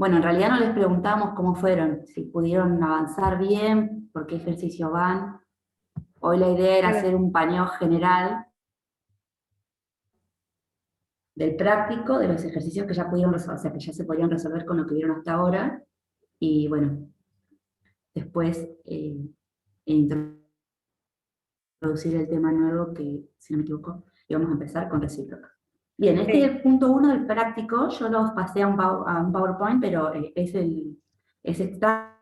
Bueno, en realidad no les preguntamos cómo fueron, si pudieron avanzar bien, por qué ejercicio van. Hoy la idea era hacer un paneo general del práctico, de los ejercicios que ya pudieron resolver, o sea, que ya se podían resolver con lo que vieron hasta ahora, y bueno, después introducir el tema nuevo que, si no me equivoco, íbamos a empezar con recíproca. Bien, este es el punto 1 del práctico, yo los pasé a un PowerPoint, pero es extracto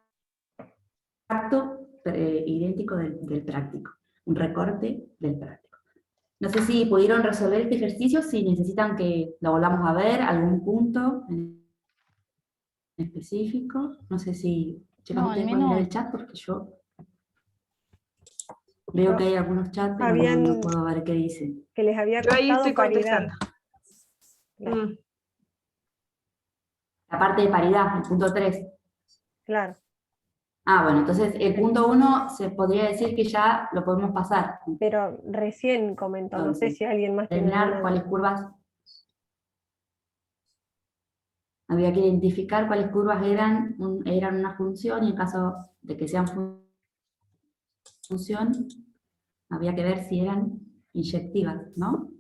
idéntico del práctico, un recorte del práctico. No sé si pudieron resolver este ejercicio, si necesitan que lo volvamos a ver, algún punto en específico. No sé si, chicos, No, al ustedes pueden mirar menos el chat porque yo veo que hay algunos chats, pero no puedo ver qué dicen. Que les había Yo ahí estoy costado paridad. contestando. La parte de paridad, el punto 3. Claro. Ah, bueno, entonces el punto 1 se podría decir que ya lo podemos pasar. Pero recién comentó, no sé Entonces, si alguien más tiene determinar alguna cuáles duda. curvas. Había que identificar cuáles curvas eran una función, y en caso de que sean función, había que ver si eran inyectivas, ¿no?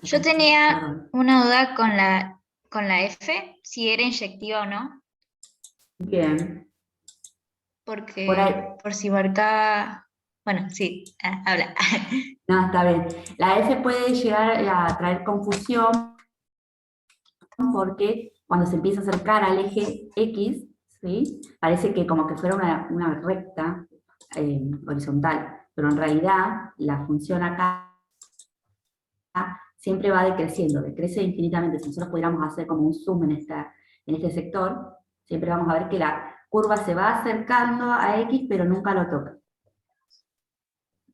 Yo tenía una duda con la F, si era inyectiva o no, Bien. porque por si marcaba... Bueno, sí, habla. No, está bien. La F puede llegar a traer confusión porque cuando se empieza a acercar al eje X, ¿sí? Parece que como que fuera una recta horizontal, pero en realidad la función acá siempre va decreciendo, decrece infinitamente. Si nosotros pudiéramos hacer como un zoom en este sector, siempre vamos a ver que la curva se va acercando a X, pero nunca lo toca.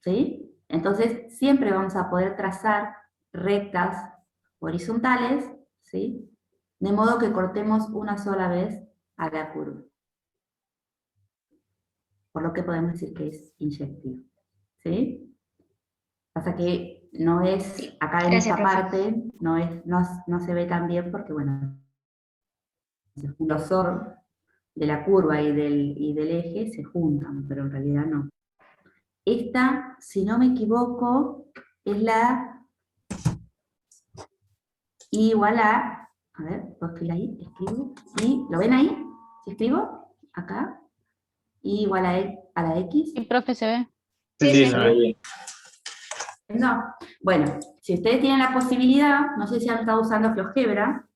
¿Sí? Entonces, siempre vamos a poder trazar rectas horizontales, ¿sí? De modo que cortemos una sola vez a la curva. Por lo que podemos decir que es inyectivo. ¿Sí? Pasa que no es, acá en esta parte, no se ve tan bien porque, bueno, el grosor de la curva y del eje se juntan, pero en realidad no. Esta, si no me equivoco, es la I igual a ver, puedo escribir ahí, escribo, y, ¿lo ven ahí? Si escribo, acá, I igual a la X. el profe se ve. Sí, sí. No. Bueno, si ustedes tienen la posibilidad, no sé si han estado usando GeoGebra.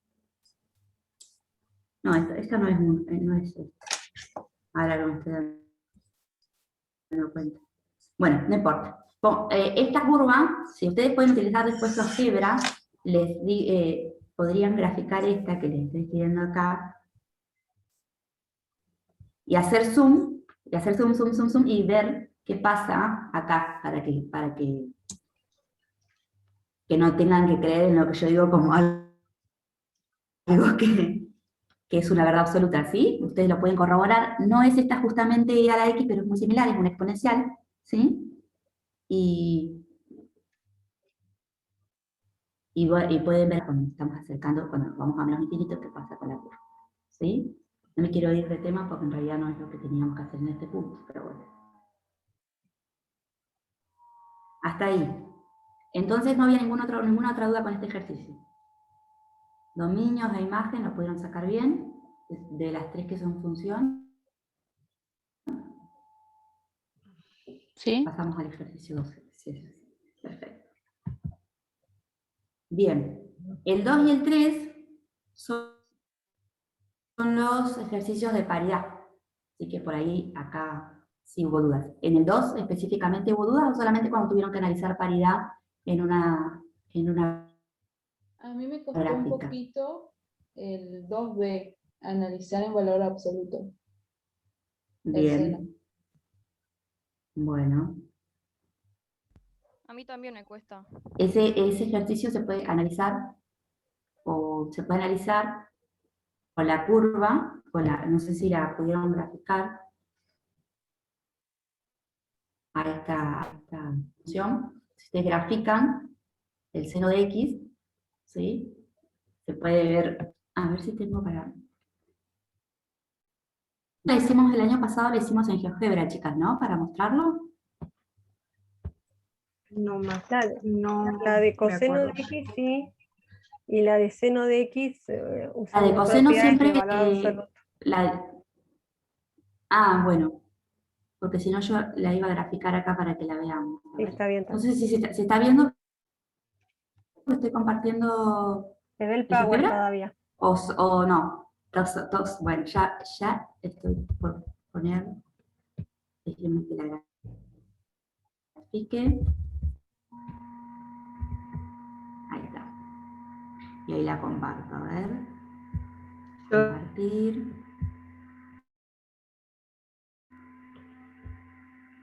No, esta no es ahora que me estoy dando cuenta. Bueno, no importa. Esta curva, si ustedes pueden utilizar después GeoGebra, podrían graficar esta que les estoy escribiendo acá, y hacer zoom, zoom, y ver qué pasa acá, para que no tengan que creer en lo que yo digo como algo que es una verdad absoluta, ¿sí? Ustedes lo pueden corroborar. No es esta justamente I a la X, pero es muy similar, es una exponencial, ¿sí? Y pueden ver cuando estamos acercando, cuando vamos a menos infinito, qué pasa con la curva, ¿sí? No me quiero ir de tema porque en realidad no es lo que teníamos que hacer en este punto, pero bueno. Hasta ahí. Entonces no había ninguna otra duda con este ejercicio. Dominios de imagen lo pudieron sacar bien, de las tres que son función. Sí. Pasamos al ejercicio 12. Sí. Perfecto. Bien, el 2 y el 3 son los ejercicios de paridad. Así que por ahí, acá sí hubo dudas. ¿En el 2 específicamente hubo dudas o solamente cuando tuvieron que analizar paridad en una A mí me costó gráfica? un poquito el 2B, analizar en valor absoluto. Bien. Bueno. A mí también me cuesta. Ese ejercicio se puede analizar con la curva, no sé si la pudieron graficar a esta función. Si ustedes grafican el seno de X, ¿sí? Se puede ver A ver si tengo para... La hicimos el año pasado, la hicimos en GeoGebra, chicas, ¿no? Para mostrarlo. No La de me coseno de acuerdo. X, sí. Y la de seno de X, La de usando coseno propiedades siempre... de valor absoluto. bueno, porque si no yo la iba a graficar acá para que la veamos. Sí, está bien No también. sé si se está viendo. Estoy compartiendo Se ve el el Power GeoGebra todavía. o no. Bueno, ya estoy por poner. Déjenme que la grafique. Ahí está. Y ahí la comparto, a ver. Compartir.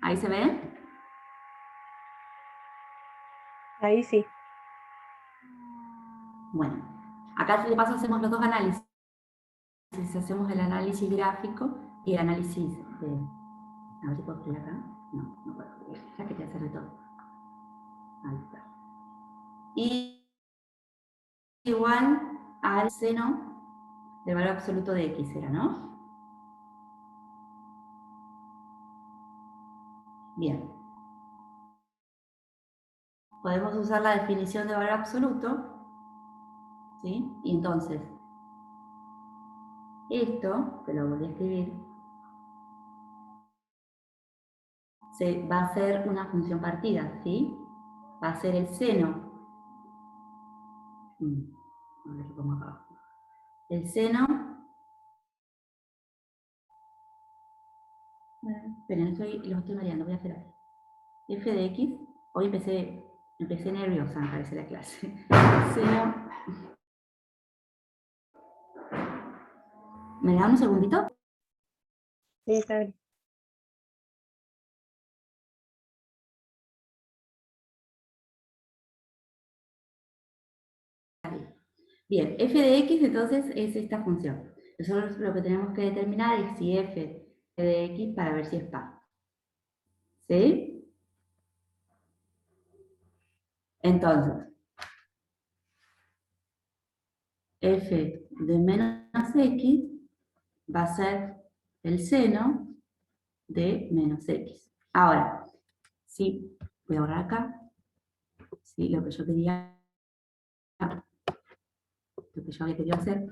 ¿Ahí se ve? Ahí sí. Bueno, acá de paso hacemos los dos análisis. Hacemos el análisis gráfico y el análisis de... A ver si puedo escribir acá. No, no puedo escribir. Ya quería hacer de todo. Ahí está. Y igual al seno del valor absoluto de x era, ¿no? Bien. Podemos usar la definición de valor absoluto, ¿sí? Y entonces, esto, que lo volví a escribir, va a ser una función partida, ¿sí? Va a ser el seno. A ver, lo pongo acá abajo. El seno... Esperen, los estoy mareando, voy a hacer algo. F de x, hoy empecé nerviosa, me parece la clase. Seno... ¿Me dan un segundito? Sí, está bien. Bien, f de x entonces es esta función. Nosotros lo que tenemos que determinar es si f de x para ver si es par. ¿Sí? Entonces, f de menos x va a ser el seno de menos x. Ahora, sí, voy a borrar acá. Sí, lo que yo había querido hacer,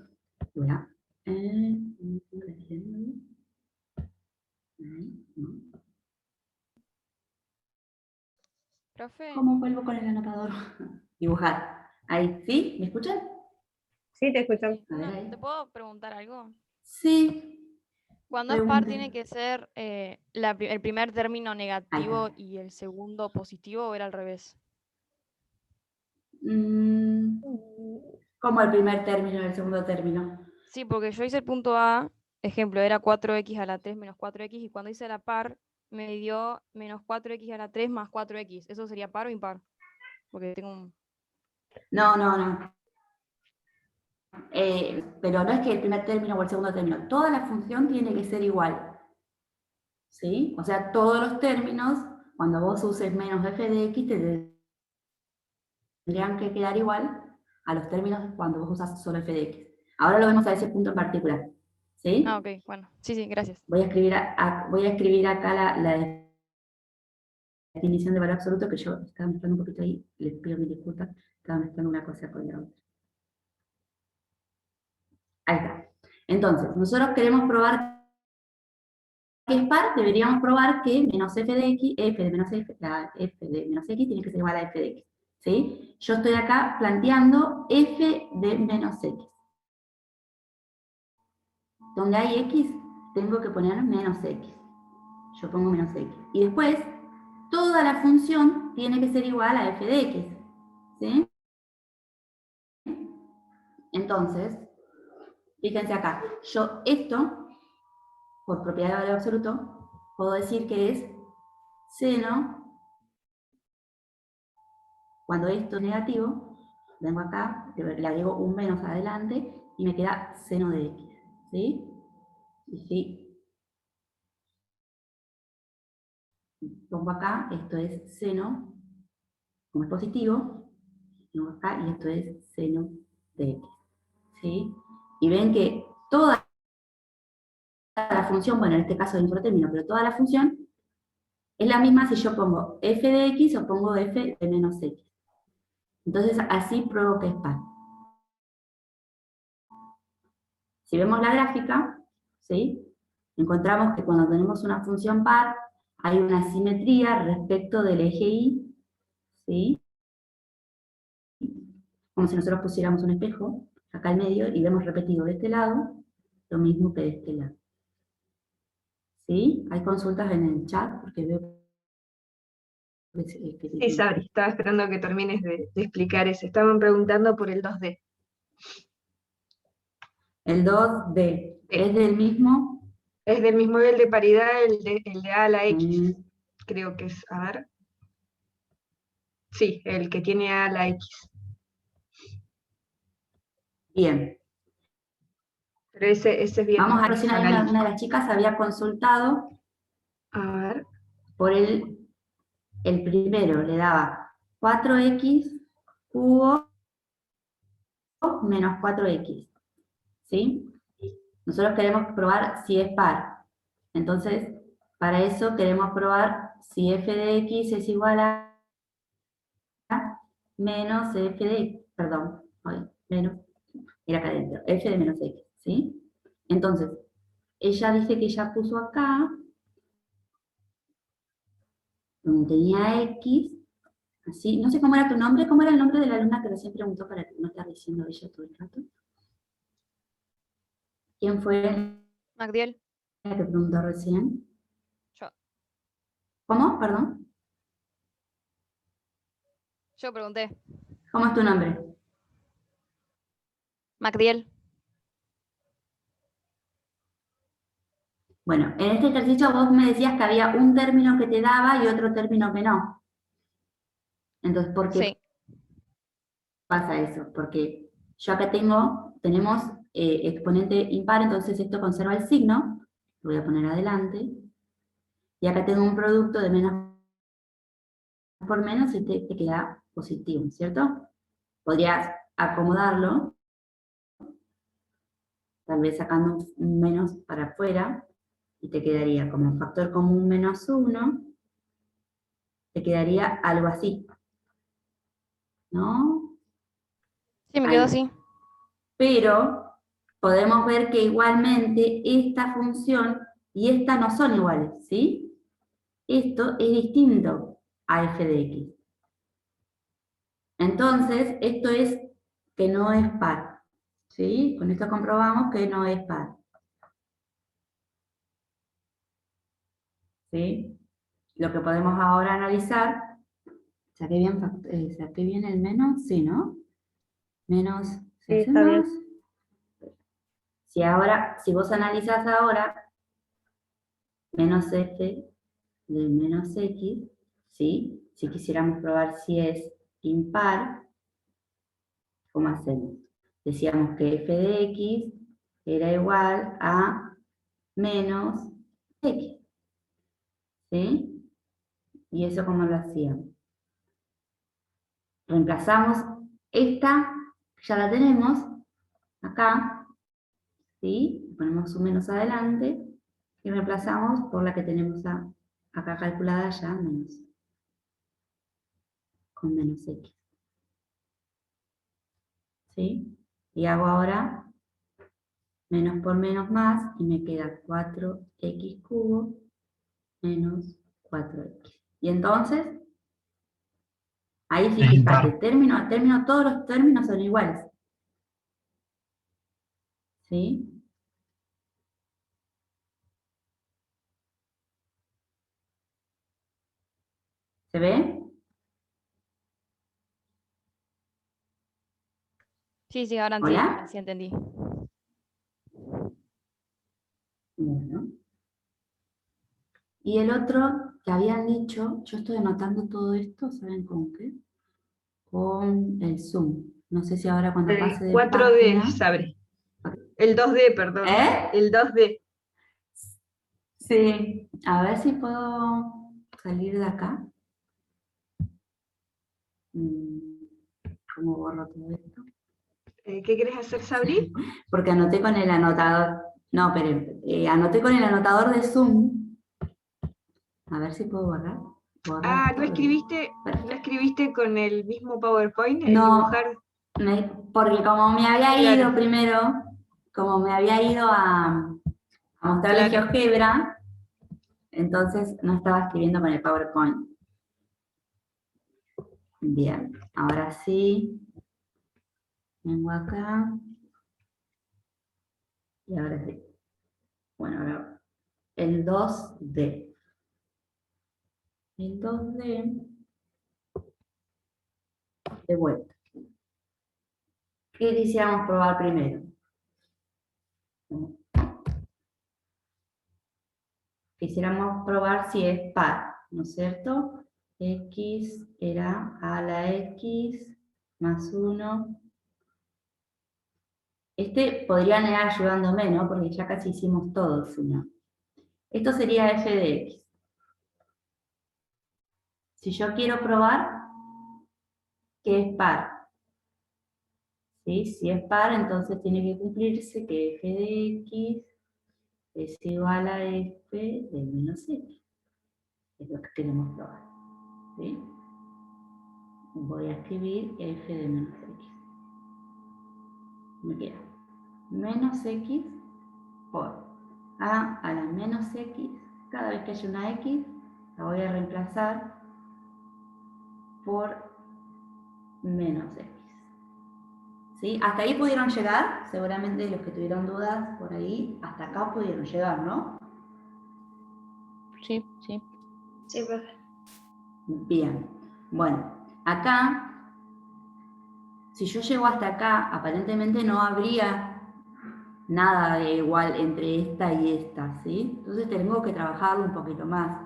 voy a... Profe, ¿Cómo vuelvo con el anotador? Dibujar. Ahí, ¿sí? ¿Me escuchan? Sí, te escuchamos. A ver ahí. ¿te puedo preguntar algo? Sí, Cuando es par, ¿tiene pregunten. que ser el primer término Ahí negativo está. y el segundo positivo o era al revés? ¿Cómo el primer término y el segundo término? Sí, porque yo hice el punto A, ejemplo, era 4x a la 3 menos 4x, y cuando hice la par me dio menos 4x a la 3 más 4x. ¿Eso sería par o impar? Porque tengo un... No. Pero no es que el primer término o el segundo término. Toda la función tiene que ser igual. ¿Sí? O sea, todos los términos, cuando vos uses menos f de x, te tendrían que quedar igual a los términos cuando vos usas solo f de x. Ahora lo vemos a ese punto en particular. ¿Sí? Ah, ok, bueno. Sí, gracias. Voy a escribir acá la definición de valor absoluto, que yo estaba mezclando un poquito ahí, les pido mil disculpas, estaba mezclando una cosa con la otra. Ahí está. Entonces, nosotros queremos probar que es par, deberíamos probar que menos f de x, f de menos f, la f de menos x tiene que ser igual a f de x. ¿Sí? Yo estoy acá planteando f de menos x. Donde hay x, tengo que poner menos x. Yo pongo menos x. Y después, toda la función tiene que ser igual a f de x. ¿Sí? Entonces, fíjense acá, yo esto, por propiedad de valor absoluto, puedo decir que es seno, cuando esto es negativo, vengo acá, le agrego un menos adelante y me queda seno de x. ¿Sí? Y si pongo acá, esto es seno, como es positivo, pongo acá y esto es seno de x. ¿Sí? y ven que toda la función, bueno, en este caso de infrotérmino, pero toda la función es la misma si yo pongo f de x o pongo f de menos x. Entonces, así pruebo que es par. Si vemos la gráfica, ¿sí? Encontramos que cuando tenemos una función par, hay una simetría respecto del eje y, ¿sí? Como si nosotros pusiéramos un espejo acá al medio y vemos repetido de este lado lo mismo que de este lado. ¿Sí? Hay consultas en el chat porque veo que Sí, Sabri, estaba esperando que termines de explicar eso. Estaban preguntando por el 2D. el 2D es del mismo. Es del mismo nivel de paridad el de A a la X. Creo que es, a ver. Sí, el que tiene A a la X. Bien. Pero ese es bien. Vamos a ver si una de las chicas había consultado. A ver. Por el primero le daba 4x cubo menos 4x. ¿Sí? Nosotros queremos probar si es par. Entonces, para eso queremos probar si f de x es igual a menos f de, perdón, menos, era acá adentro, f de menos x, ¿sí? Entonces, ella dice que ella puso acá, donde tenía x, así, no sé cómo era tu nombre, cómo era el nombre de la alumna que recién preguntó para que no esté diciendo ella todo el rato. ¿Quién fue Magdiel. la que preguntó recién? Yo. ¿Cómo? Perdón. Yo pregunté. ¿Cómo es tu nombre? Magdiel. Bueno, en este ejercicio vos me decías que había un término que te daba y otro término que no. Entonces, ¿por qué pasa eso? Porque yo acá tenemos exponente impar, entonces esto conserva el signo, lo voy a poner adelante, y acá tengo un producto de menos por menos y te queda positivo, ¿cierto? Podrías acomodarlo, tal vez sacando un menos para afuera, y te quedaría como factor común menos 1, te quedaría algo así, ¿no? Sí, me Ahí. quedó así. Pero podemos ver que igualmente esta función y esta no son iguales, ¿sí? Esto es distinto a f de x. Entonces, esto es que no es par, ¿sí? Con esto comprobamos que no es par. ¿Sí? Lo que podemos ahora analizar, ¿saqué bien el menos? Sí, ¿no? Menos, Sí, está bien. si vos analizás ahora, menos f de menos x, ¿sí? Si quisiéramos probar si es impar, ¿cómo hacemos? Decíamos que f de x era igual a menos x, ¿sí? ¿Y eso cómo lo hacíamos? Reemplazamos esta, ya la tenemos, acá, ¿sí? Ponemos un menos adelante, y reemplazamos por la que tenemos acá calculada ya, menos, con menos x. ¿Sí? Y hago ahora menos por menos más, y me queda 4x cubo menos 4x. Y entonces, ahí sí, fíjate, término a término, todos los términos son iguales. ¿Sí? ¿Se ve? Sí, ahora sí, ¿Hola? ahora sí entendí. Bueno. Y el otro que habían dicho, yo estoy anotando todo esto, ¿saben con qué? Con el Zoom. No sé si ahora cuando pase El de 4D, página... Sabri. El 2D, perdón. ¿Eh? El 2D. Sí. A ver si puedo salir de acá. ¿Cómo borro todo esto? ¿Qué querés hacer, Sabri? Porque anoté con el anotador. No, pero anoté con el anotador de Zoom. A ver si puedo borrar. Ah, ¿no Perfecto. escribiste con el mismo PowerPoint? No, Dibujar. porque como me había ido Claro. primero, como me había ido a mostrar la Claro. GeoGebra, entonces no estaba escribiendo con el PowerPoint. Bien, ahora sí. Vengo acá. Y ahora sí. Bueno, ahora el 2D. El 2D. De vuelta. ¿Qué quisiéramos probar primero? Quisiéramos probar si es par, ¿no es cierto? X era a la X más 1. Este podrían ir ayudándome, ¿no? Porque ya casi hicimos todo, si no. Esto sería f de x. Si yo quiero probar que es par, ¿sí? Si es par, entonces tiene que cumplirse que f de x es igual a f de menos x. Es lo que queremos probar, ¿sí? Voy a escribir f de menos x. Me queda menos x por a la menos x. Cada vez que haya una x, la voy a reemplazar por menos x. ¿Sí? Hasta ahí pudieron llegar, seguramente los que tuvieron dudas por ahí, hasta acá pudieron llegar, ¿no? Sí, sí. Sí, profe. Bien, bueno, acá, si yo llego hasta acá, aparentemente no habría nada de igual entre esta y esta, ¿sí? Entonces tengo que trabajarlo un poquito más,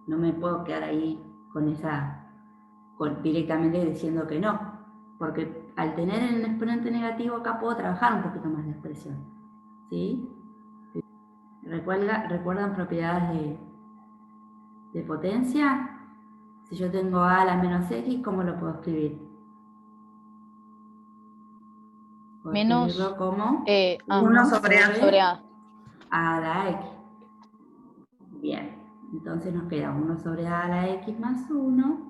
no me puedo quedar ahí con esa, directamente diciendo que no, porque al tener el exponente negativo acá puedo trabajar un poquito más la expresión, ¿sí? ¿Recuerdan propiedades de potencia? Si yo tengo a la menos x, ¿cómo lo puedo escribir? Puedo Menos escribirlo como 1 sobre A. sobre A. a la x. Bien, entonces nos queda 1 sobre a la x más 1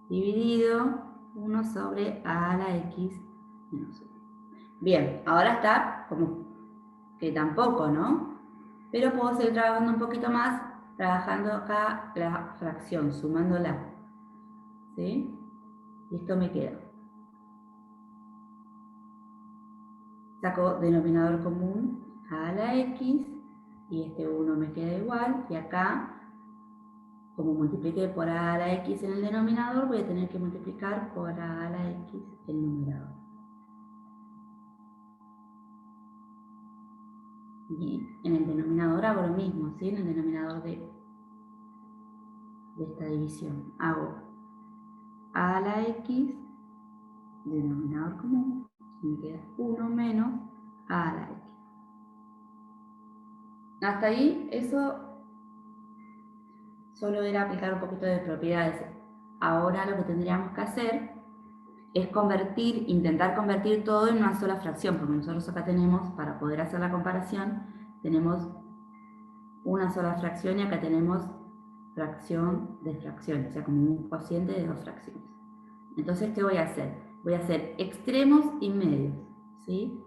dividido 1 sobre a la x menos 1. Bien, ahora está como que tampoco, ¿no? Pero puedo seguir trabajando un poquito más, trabajando acá la fracción, sumándola. ¿Sí? Y esto me queda. Saco denominador común a la x, y este 1 me queda igual, y acá, como multipliqué por a la x en el denominador, voy a tener que multiplicar por a la x el numerador. Y en el denominador hago lo mismo, ¿sí? En el denominador de esta división hago a la x, denominador común, y me queda 1 menos a la x. Hasta ahí, eso solo era aplicar un poquito de propiedades. Ahora lo que tendríamos que hacer es intentar convertir todo en una sola fracción, porque nosotros acá tenemos, para poder hacer la comparación, tenemos una sola fracción y acá tenemos fracción de fracciones, o sea, como un cociente de dos fracciones. Entonces, ¿qué voy a hacer? Voy a hacer extremos y medios, ¿sí?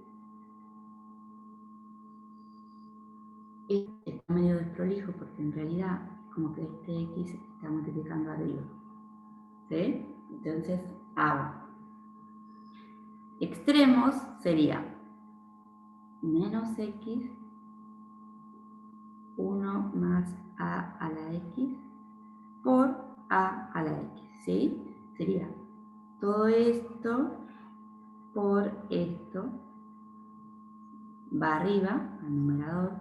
Este está medio desprolijo porque en realidad como que este x está multiplicando arriba, ¿sí? Entonces hago extremos, sería menos x, 1 más a la x por a la x, ¿sí? Sería todo esto por esto, va arriba al numerador,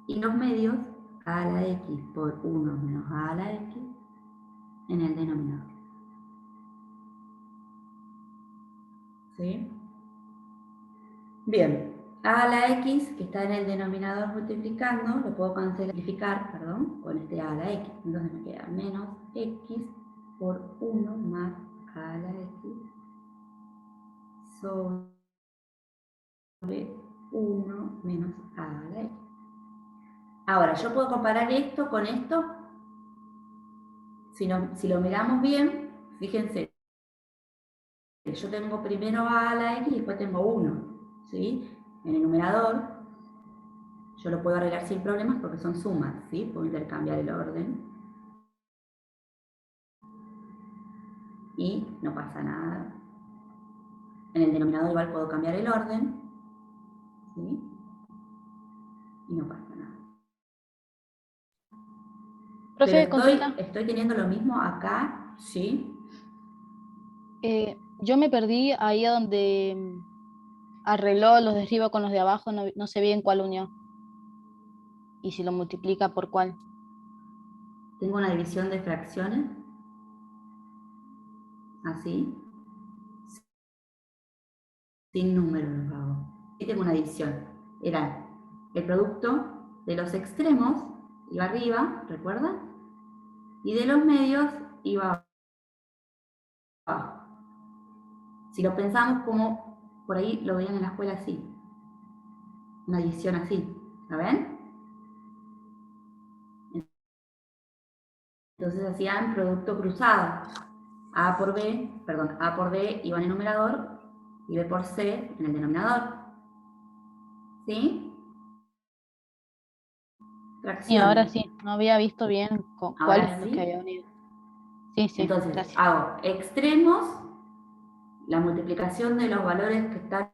y los medios a la x por 1 menos a la x en el denominador. ¿Sí? Bien, a la x que está en el denominador multiplicando, lo puedo simplificar, perdón, con este a la x. Entonces me queda menos x por 1 más a la x sobre 1 menos a la x. Ahora, yo puedo comparar esto con esto. Si lo miramos bien, fíjense, yo tengo primero a la x y después tengo 1, ¿sí? En el numerador, yo lo puedo arreglar sin problemas porque son sumas, ¿sí? Puedo intercambiar el orden. Y no pasa nada. En el denominador igual puedo cambiar el orden, ¿sí? Y no pasa nada. Profe, Pero consulta. estoy teniendo lo mismo acá, ¿sí? Yo me perdí ahí a donde arregló los de arriba con los de abajo, no sé bien cuál unió. Y si lo multiplica por cuál. Tengo una división de fracciones, así, sin número los hago. Y tengo una división. Era el producto de los extremos, iba arriba, ¿recuerdan? Y de los medios iba abajo. Si lo pensamos como, por ahí lo veían en la escuela así, una división así, ¿la ven? Entonces hacían producto cruzado. A por B iba en el numerador y B por C en el denominador. ¿Sí? Y ahora Fracciones. sí, no había visto bien cuáles Ahora son los sí. que había unido. Sí, Entonces gracias. hago extremos, la multiplicación de los valores que están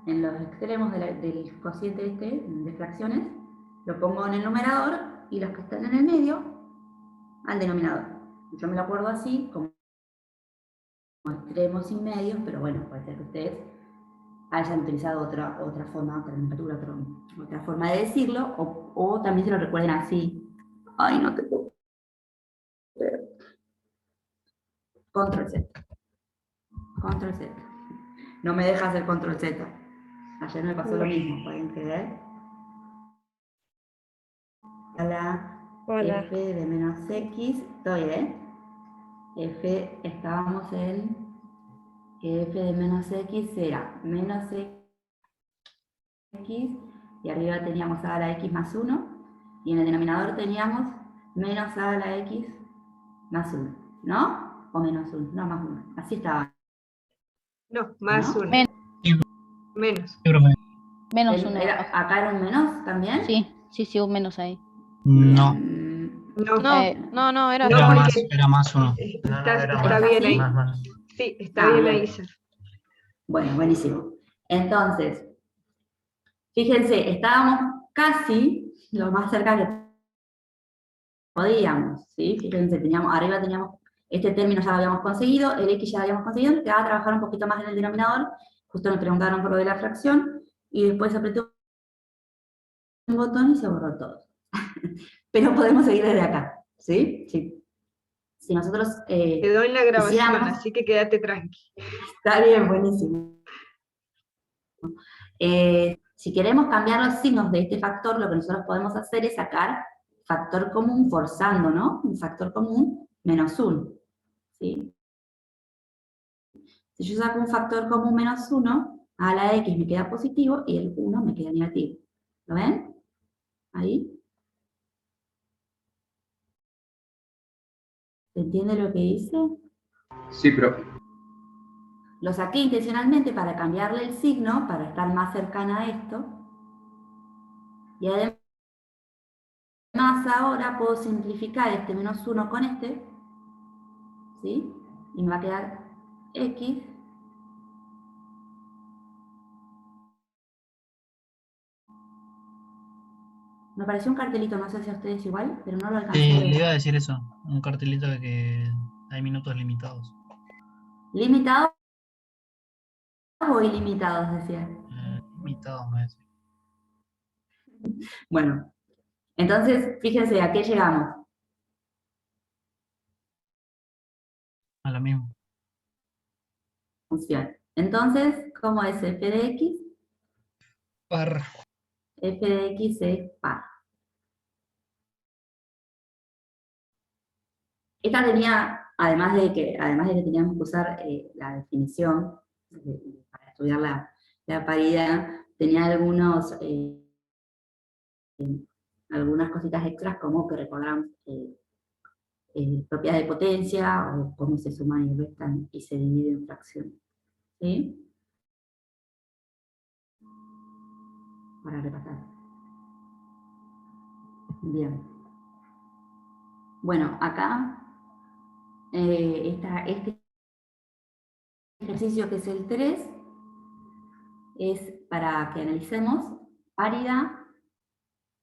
en los extremos del cociente de fracciones, lo pongo en el numerador y los que están en el medio al denominador. Yo me lo acuerdo así, como extremos y medios, pero bueno, puede ser que ustedes hayan utilizado otra forma, otra nomenclatura, otra forma de decirlo, o también se lo recuerden así. Ay, no te puedo ver. Control Z. Control Z. No me deja hacer control Z. Ayer me pasó lo mismo, ¿pueden creer? A la Hola. f de menos x, estoy, estábamos en que f de menos x era menos x, y arriba teníamos a la x más 1, y en el denominador teníamos menos a la x más 1, ¿no? O menos 1, no, más 1. Así estaba. No, más ¿No? 1. Men- Menos. menos uno Acá abajo. era un menos también. Sí, un menos ahí. No, Bien. No, No, era No, así. porque- era más uno. está ¿Es bien así? ahí. Más. Sí, está Ah, bien bien. ahí, Sef. Bueno, buenísimo. Entonces, fíjense, estábamos casi lo más cerca que podíamos, ¿sí? Fíjense, arriba teníamos, este término ya lo habíamos conseguido, el x ya lo habíamos conseguido, nos quedaba trabajar un poquito más en el denominador, justo me preguntaron por lo de la fracción, y después apreté un botón y se borró todo. Pero podemos seguir desde acá, ¿sí? Sí. Si nosotros Quedó en la grabación, quisiéramos, así que quédate tranqui. está bien, buenísimo. Si queremos cambiar los signos de este factor, lo que nosotros podemos hacer es sacar factor común forzando, ¿no? Un factor común menos 1, ¿sí? Si yo saco un factor común menos 1, a la x me queda positivo y el 1 me queda negativo. ¿Lo ven? Ahí. ¿Se entiende lo que hice? Sí, profe. Lo saqué intencionalmente para cambiarle el signo, para estar más cercana a esto. Y además ahora puedo simplificar este menos 1 con este, ¿sí? Y me va a quedar x me apareció un cartelito, no sé si a ustedes igual, pero no lo alcancé a Le ver. iba a decir eso, un cartelito de que hay minutos limitados. ¿Limitados o ilimitados, decía? Limitados, me decía. Bueno, entonces, fíjense, ¿a qué llegamos? A lo mismo. Función. Entonces, ¿cómo es f de x? Par. F de x es par. Esta tenía además de que teníamos que usar la definición para estudiar la paridad, tenía algunas cositas extras como que recordáramos propiedades de potencia, o cómo se suman y restan y se dividen en fracciones. ¿Sí? Para repasar. Bien. Bueno, acá este ejercicio que es el 3 es para que analicemos paridad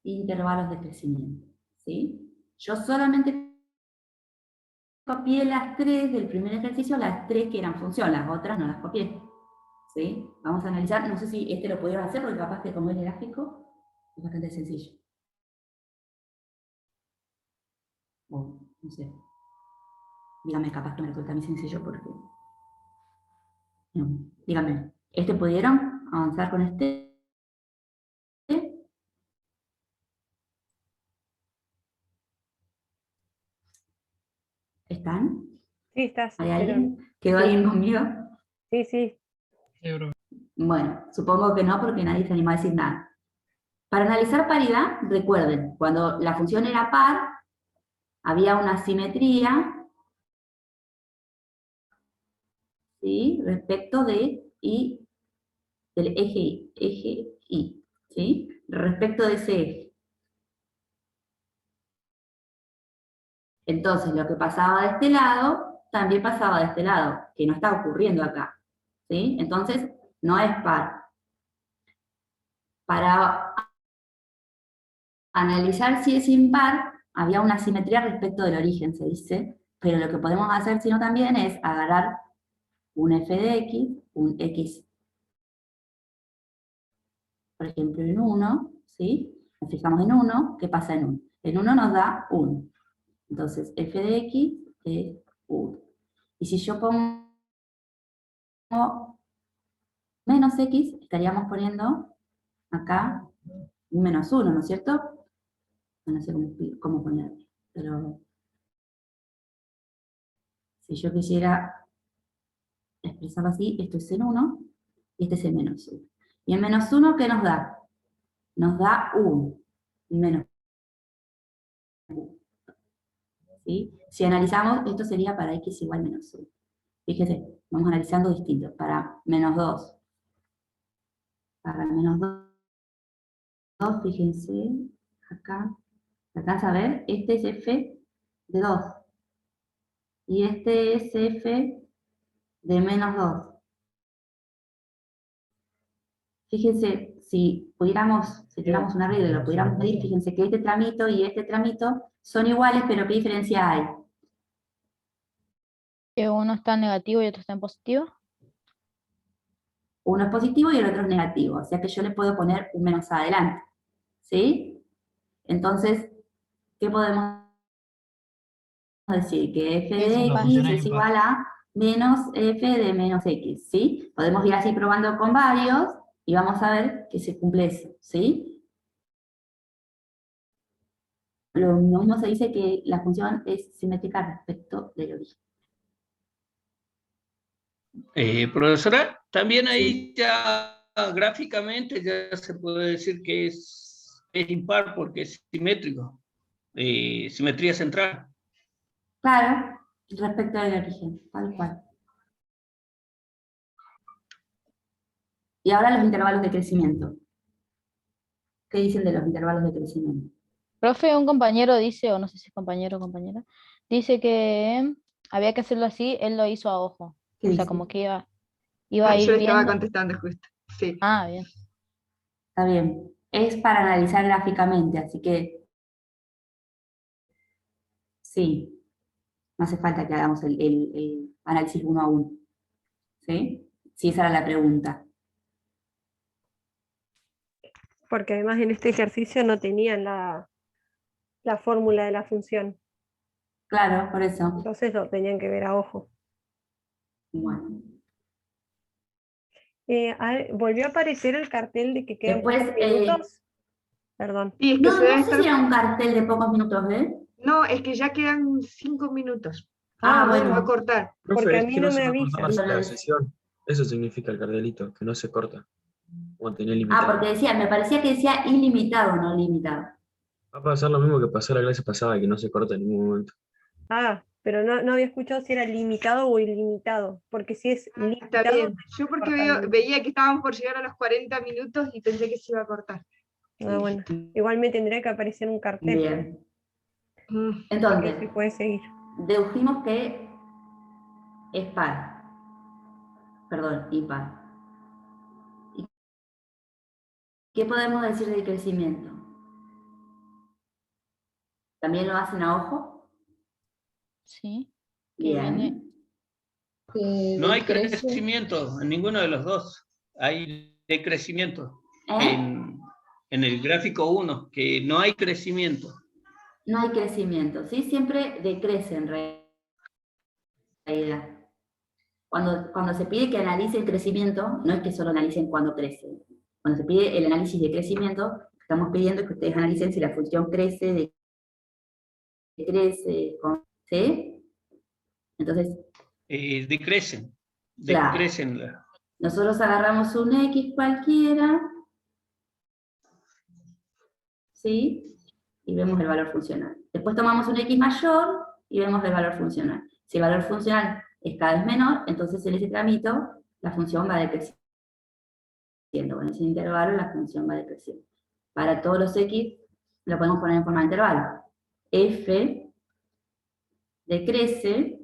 e intervalos de crecimiento. ¿Sí? Yo solamente copié las 3 del primer ejercicio, las 3 que eran función, las otras no las copié. ¿Sí? Vamos a analizar, no sé si este lo pudieron hacer, porque capaz que como es gráfico, es bastante sencillo. O, no sé. Dígame, capaz que me resulta muy sencillo porque... No, dígame, ¿este pudieron avanzar con este? ¿Están? Sí, estás. ¿Hay pero- alguien? ¿Quedó sí. alguien conmigo? Sí, sí. Sí, profe. Bueno, supongo que no porque nadie se animó a decir nada. Para analizar paridad, recuerden, cuando la función era par, había una simetría, ¿sí? Respecto del eje Y, ¿sí? Respecto de ese eje. Entonces, lo que pasaba de este lado, también pasaba de este lado, que no está ocurriendo acá, ¿sí? Entonces, no es par. Para analizar si es impar, había una simetría respecto del origen, se dice, pero lo que podemos hacer, sino también, es agarrar un f de x, un x, por ejemplo, en 1, ¿sí? Nos fijamos en 1, ¿qué pasa en 1? En 1 nos da 1. Entonces, f de x es 1. Y si yo pongo menos x, estaríamos poniendo acá un menos 1, ¿no es cierto? No sé cómo ponerlo, pero si yo quisiera expresarlo así, esto es en 1, y este es el menos 1. Y en menos 1, ¿qué nos da? Nos da 1, menos 1. ¿Sí? Si analizamos, esto sería para x igual menos 1. Fíjese, vamos analizando distinto. Para menos 2. Para menos 2, fíjense, acá, ¿se alcanza a ver? Este es f de 2. Y este es f de menos 2. Fíjense, si tuviéramos una regla y lo pudiéramos medir, fíjense que este tramito y este tramito son iguales, pero ¿qué diferencia hay? Que uno está en negativo y otro está en positivo. Uno es positivo y el otro es negativo, o sea que yo le puedo poner un menos adelante, ¿sí? Entonces, ¿qué podemos decir? Que f de La x función es es impar. igual a menos f de menos x, ¿sí? Podemos ir así probando con varios y vamos a ver que se cumple eso, ¿sí? Lo mismo se dice que la función es simétrica respecto del origen. Profesora, también ahí Sí. ya gráficamente ya se puede decir que es impar porque es simétrico, simetría central. Claro, respecto del origen, tal cual. Y ahora los intervalos de crecimiento. ¿Qué dicen de los intervalos de crecimiento? Profe, un compañero dice, o no sé si es compañero o compañera, dice que había que hacerlo así, él lo hizo a ojo. ¿Qué O sea, dice? como que iba a Yo ir le estaba viendo. contestando justo. Sí. Ah, bien. Está bien. Es para analizar gráficamente, así que sí, no hace falta que hagamos el análisis uno a uno. ¿Sí? Sí, esa era la pregunta. Porque además en este ejercicio no tenían la fórmula de la función. Claro, por eso. Entonces lo tenían que ver a ojo. Bueno. ¿Volvió a aparecer el cartel de que quedan Después, pocos minutos? Perdón. Y es que no, se debe no sé estar... si era un cartel de pocos minutos, ¿eh? No, es que ya quedan 5 minutos. Ah, Se va a bueno. cortar. Porque Profe, a es mí que no no me se va a avisa. cortar la sesión. Eso significa el cartelito, que no se corta. O tener limitado. porque me parecía que decía ilimitado, no limitado. Va a pasar lo mismo que pasó la clase pasada, que no se corta en ningún momento. Ah, pero no había escuchado si era limitado o ilimitado. Porque si es Está limitado, bien. Yo porque veía que estaban por llegar a los 40 minutos y pensé que se iba a cortar. bueno, igual me tendría que aparecer un cartel. Bien. Mm. Entonces, Que se puede seguir. dedujimos que es par. Perdón, impar. ¿Y qué podemos decir del crecimiento? ¿También lo hacen a ojo? Sí. Que viene. Bien. No hay decrece. crecimiento en ninguno de los dos. Hay decrecimiento. ¿Eh? En el gráfico 1, que no hay crecimiento. No hay crecimiento, ¿sí? Siempre decrece en realidad. Cuando se pide que analicen crecimiento, no es que solo analicen cuando crece. Cuando se pide el análisis de crecimiento, estamos pidiendo que ustedes analicen si la función crece, decrece, ¿sí? Entonces, Decrecen. claro. Decrecen. Nosotros agarramos un X cualquiera, ¿sí? Y vemos el valor funcional. Después tomamos un X mayor y vemos el valor funcional. Si el valor funcional es cada vez menor, entonces en ese tramito la función va decreciendo. En ese intervalo la función va decreciendo. Para todos los X lo podemos poner en forma de intervalo. F decrece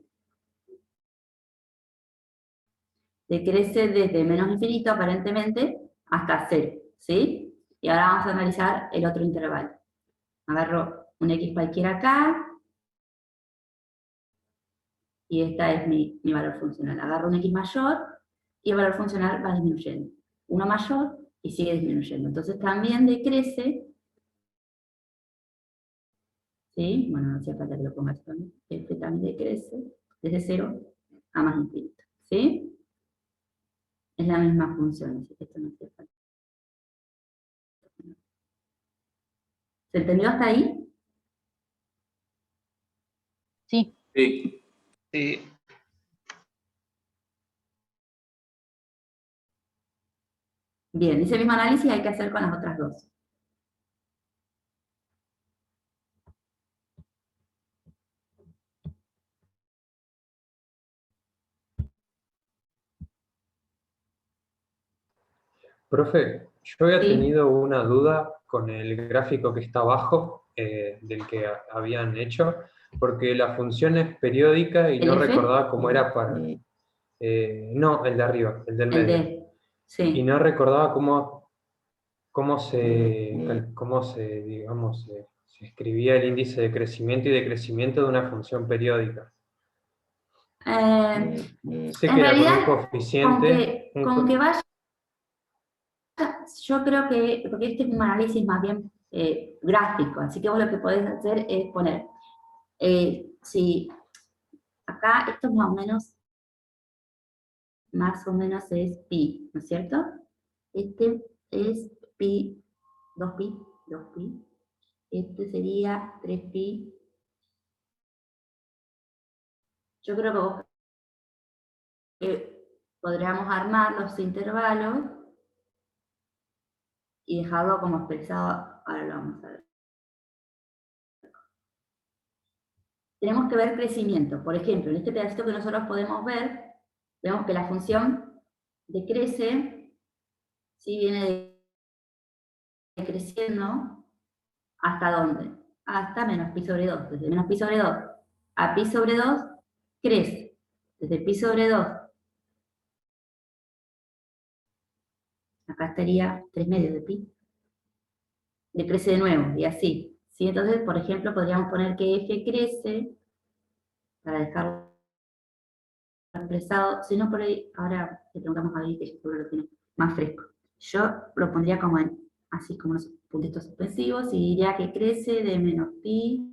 desde menos infinito aparentemente hasta 0, ¿sí? Y ahora vamos a analizar el otro intervalo. Agarro un X cualquiera acá, y esta es mi valor funcional. Agarro un X mayor, y el valor funcional va disminuyendo. Uno mayor, y sigue disminuyendo. Entonces también decrece, ¿sí? Bueno, no hacía falta que lo pongas también. F también decrece desde 0 a más infinito, ¿sí? Es la misma función, así que esto no hacía falta. ¿Se entendió hasta ahí? Sí. Sí. Bien, ese mismo análisis hay que hacer con las otras dos. Profe, yo había Sí. tenido una duda con el gráfico que está abajo del que habían hecho, porque la función es periódica y ¿El no F? recordaba cómo era para... no, el de arriba, el del El medio. D, sí. Y no recordaba cómo se escribía el índice de crecimiento y decrecimiento de una función periódica. Sé En que era con un realidad, coeficiente... con que vaya, yo creo que, porque este es un análisis más bien gráfico, así que vos lo que podés hacer es poner, si acá esto más o menos es pi, ¿no es cierto? Este es pi, 2pi, este sería 3pi. Yo creo que vos podríamos armar los intervalos y dejarlo como expresado. Ahora lo vamos a ver. Tenemos que ver crecimiento. Por ejemplo, en este pedacito que nosotros podemos ver, vemos que la función decrece, ¿sí? Viene decreciendo, ¿hasta dónde? Hasta menos pi sobre 2. Desde menos pi sobre 2 a pi sobre 2 crece. Desde pi sobre 2, acá estaría 3 medios de pi, decrece de nuevo, y así. ¿Sí? Entonces, por ejemplo, podríamos poner que f crece, para dejarlo expresado, si no por ahí, ahora le preguntamos a Vicky, que seguro lo tiene más fresco. Yo lo pondría como así como unos puntitos suspensivos, y diría que crece de menos pi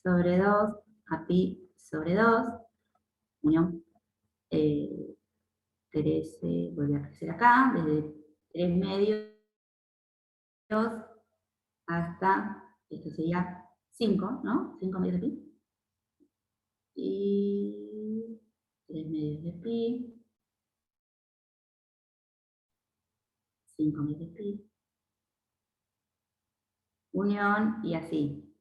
sobre 2 a pi sobre 2, unión 13, vuelve a crecer acá, desde 3 medios hasta, esto sería 5, ¿no? 5 medios de pi. y 3 medios de pi, 5 medios de pi, unión y así.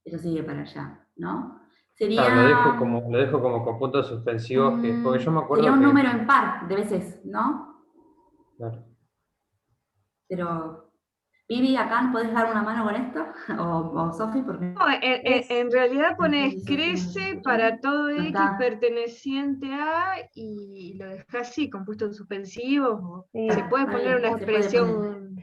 Eso sigue para allá, ¿no? Sería, Claro, lo dejo como con puntos suspensivos, porque yo me acuerdo sería un que... número impar de veces, ¿no? Claro. Pero, Vivi, acá, ¿podés dar una mano con esto? O Sofi, porque... No, en realidad no sé pones si Sofi nos crece escucha. para todo No X está. perteneciente a y lo dejas así, con puestos suspensivos. O Sí, se puede Está poner bien, una se puede expresión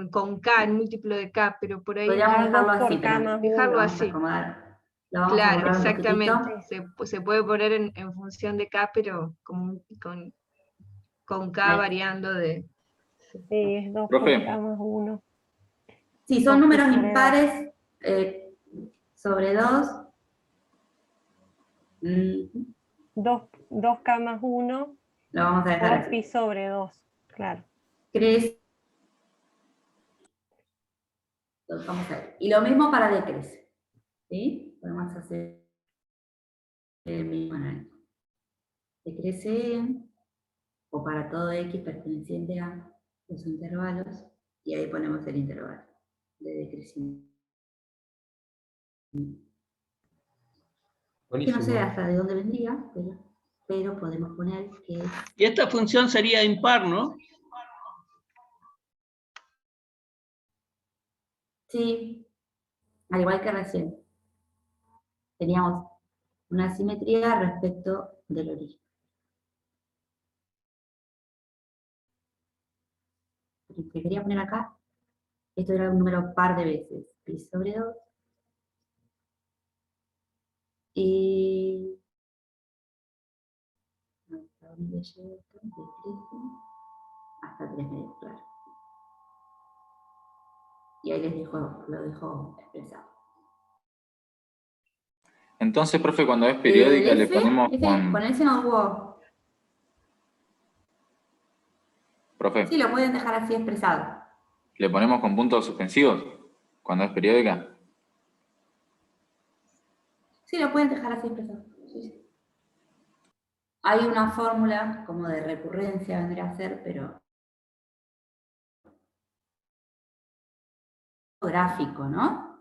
con K, en múltiplo de K, pero por ahí Podríamos da dejarlo 2 así, por K pero más dejarlo lo 1. vamos a así. acomodar. Lo vamos a Claro, borrar un poquitito. exactamente. Se puede poner en función de K, pero con K Ahí. variando de... Sí, es 2 por Profe. K más 1. Si son 2 pi números sobre 2. impares, sobre 2, 2K más 1 lo vamos a dejar por así. pi sobre 2. Claro. Crece. Entonces, vamos a ver. Y lo mismo para decrece. ¿Sí? Podemos hacer el mismo análisis. Decrece o para todo X perteneciente a los intervalos, y ahí ponemos el intervalo de decrecimiento. Que no sé hasta de dónde vendría, pero podemos poner que... Y esta función sería impar, ¿no? Sí, al igual que recién. Teníamos una simetría respecto del origen. Lo que quería poner acá, esto era un número par de veces, pi sobre 2, y... ¿Hasta dónde llega esto? De 13 hasta 3 medios, claro. Y ahí lo dejo expresado. Entonces, profe, cuando es periódica le ponemos Con ese no hubo... Profe. Sí, lo pueden dejar así expresado. ¿Le ponemos con puntos suspensivos cuando es periódica? Sí, lo pueden dejar así expresado. Sí. Hay una fórmula como de recurrencia, vendría a ser, pero... gráfico, ¿no?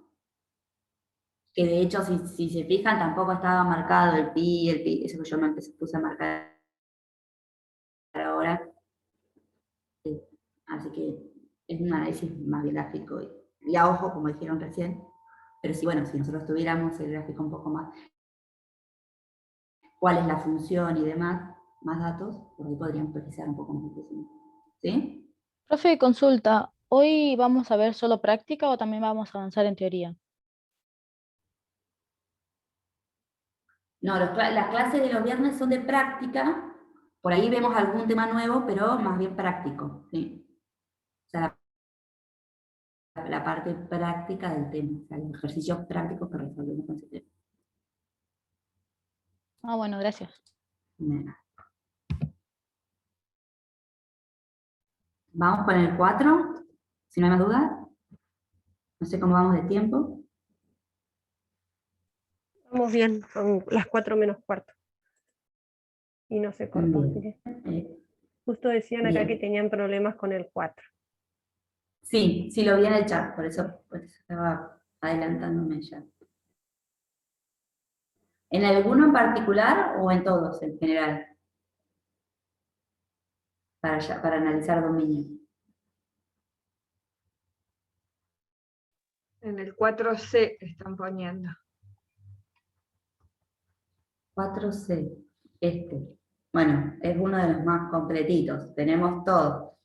Que de hecho, si se fijan, tampoco estaba marcado el pi, eso que yo me puse a marcar ahora. Así que es un análisis más bien gráfico y a ojo, como dijeron recién. Pero sí, bueno, si nosotros tuviéramos el gráfico un poco más, cuál es la función y demás, más datos, por ahí podríamos precisar un poco más el crecimiento. ¿Sí? Profe, consulta, ¿hoy vamos a ver solo práctica o también vamos a avanzar en teoría? No, las clases de los viernes son de práctica, por ahí vemos algún tema nuevo, pero más bien práctico, ¿sí? O sea, la parte práctica del tema, o sea, los ejercicios prácticos que resolvemos con ese tema. Ah, bueno, gracias. Vamos con el 4, si no hay más dudas. No sé cómo vamos de tiempo. Vamos bien, son las 4 menos cuarto. Y no se cortó. Justo decían acá que tenían problemas con el 4. Sí, sí lo vi en el chat, por eso estaba adelantándome ya. ¿En alguno en particular o en todos en general? Para analizar dominio. En el 4C están poniendo. 4C, Bueno, es uno de los más completitos. Tenemos todo.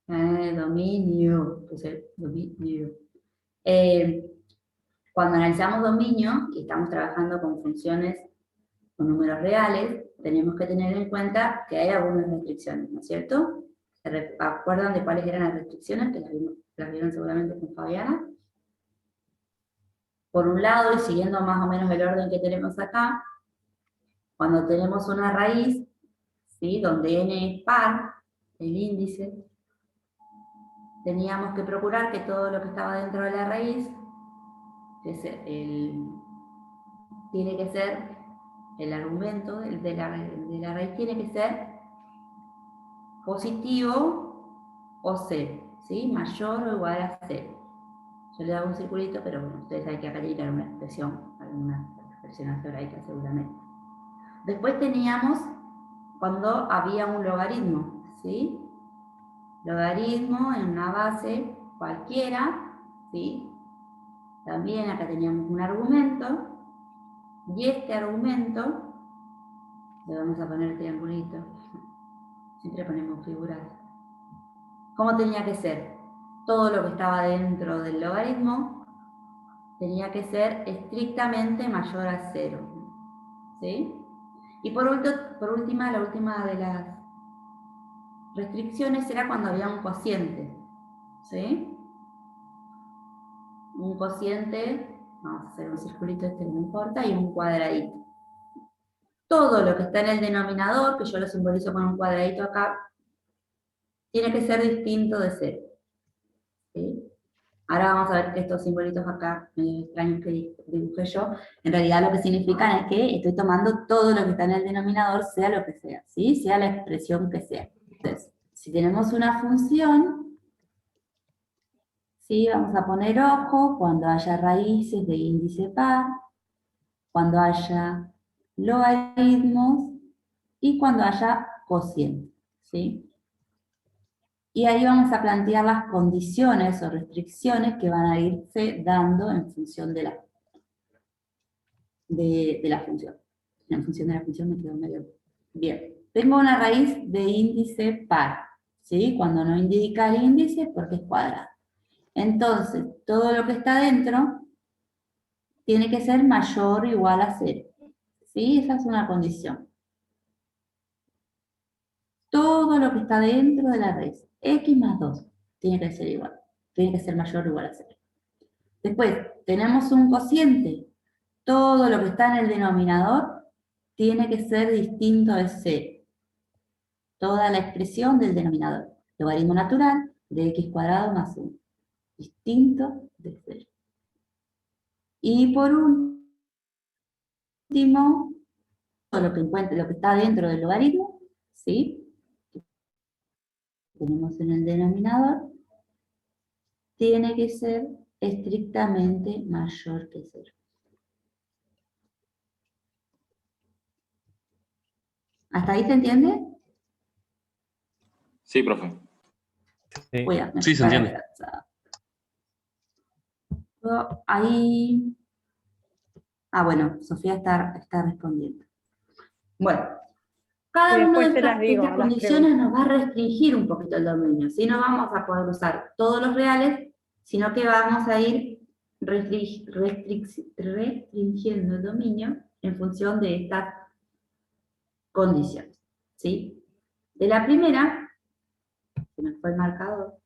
Dominio. Dominio. Cuando analizamos dominio y estamos trabajando con funciones con números reales, tenemos que tener en cuenta que hay algunas restricciones, ¿no es cierto? ¿Se acuerdan de cuáles eran las restricciones? Que las vieron seguramente con Fabiana. Por un lado, y siguiendo más o menos el orden que tenemos acá, cuando tenemos una raíz, ¿sí? Donde n es par, el índice, teníamos que procurar que todo lo que estaba dentro de la raíz, que es tiene que ser, el argumento de la raíz tiene que ser positivo o cero, ¿sí? Mayor o igual a cero. Yo le hago un circulito, pero bueno, ustedes saben que acá tiene que haber alguna expresión algebraica seguramente. Después teníamos cuando había un logaritmo, ¿sí? Logaritmo en una base cualquiera, ¿sí? También acá teníamos un argumento, y este argumento, le vamos a poner triangulito, siempre ponemos figuras. ¿Cómo tenía que ser? Todo lo que estaba dentro del logaritmo tenía que ser estrictamente mayor a 0, ¿sí? Y por última, la última de las restricciones era cuando había un cociente, ¿sí? Un cociente, vamos a hacer un circulito, este no importa, y un cuadradito. Todo lo que está en el denominador, que yo lo simbolizo con un cuadradito acá, tiene que ser distinto de 0, ¿sí? Ahora vamos a ver que estos simbolitos acá, medio extraños que dibujé yo, en realidad lo que significan es que estoy tomando todo lo que está en el denominador, sea lo que sea, ¿sí? Sea la expresión que sea. Entonces, si tenemos una función, ¿sí? Vamos a poner ojo cuando haya raíces de índice par, cuando haya logaritmos y cuando haya cociente, ¿sí? Y ahí vamos a plantear las condiciones o restricciones que van a irse dando en función de la función. En función de la función me quedó medio bien. Tengo una raíz de índice par, ¿sí? Cuando no indica el índice porque es cuadrado. Entonces, todo lo que está dentro tiene que ser mayor o igual a 0. ¿Sí? Esa es una condición. Todo lo que está dentro de la raíz, x más 2, tiene que ser igual. Tiene que ser mayor o igual a 0. Después, tenemos un cociente. Todo lo que está en el denominador tiene que ser distinto de 0. Toda la expresión del denominador. Logaritmo natural de x cuadrado más 1. Distinto de 0. Y por último, todo lo que está dentro del logaritmo, ¿sí? Tenemos en el denominador, tiene que ser estrictamente mayor que 0. ¿Hasta ahí se entiende? Sí, profe. Sí, se entiende. Ahí... bueno, Sofía está respondiendo. Bueno, cada una de estas condiciones nos va a restringir un poquito el dominio. ¿Sí? No vamos a poder usar todos los reales, sino que vamos a ir restringiendo el dominio en función de estas condiciones. ¿Sí? De la primera, se me fue el marcador.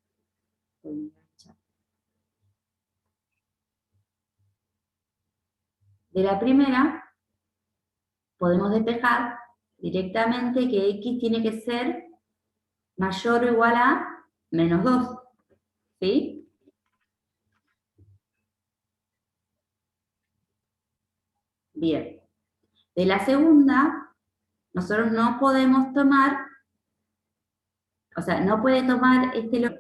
De la primera, podemos despejar directamente que x tiene que ser mayor o igual a menos 2. ¿Sí? Bien. De la segunda, nosotros no podemos tomar, o sea, no puede tomar este...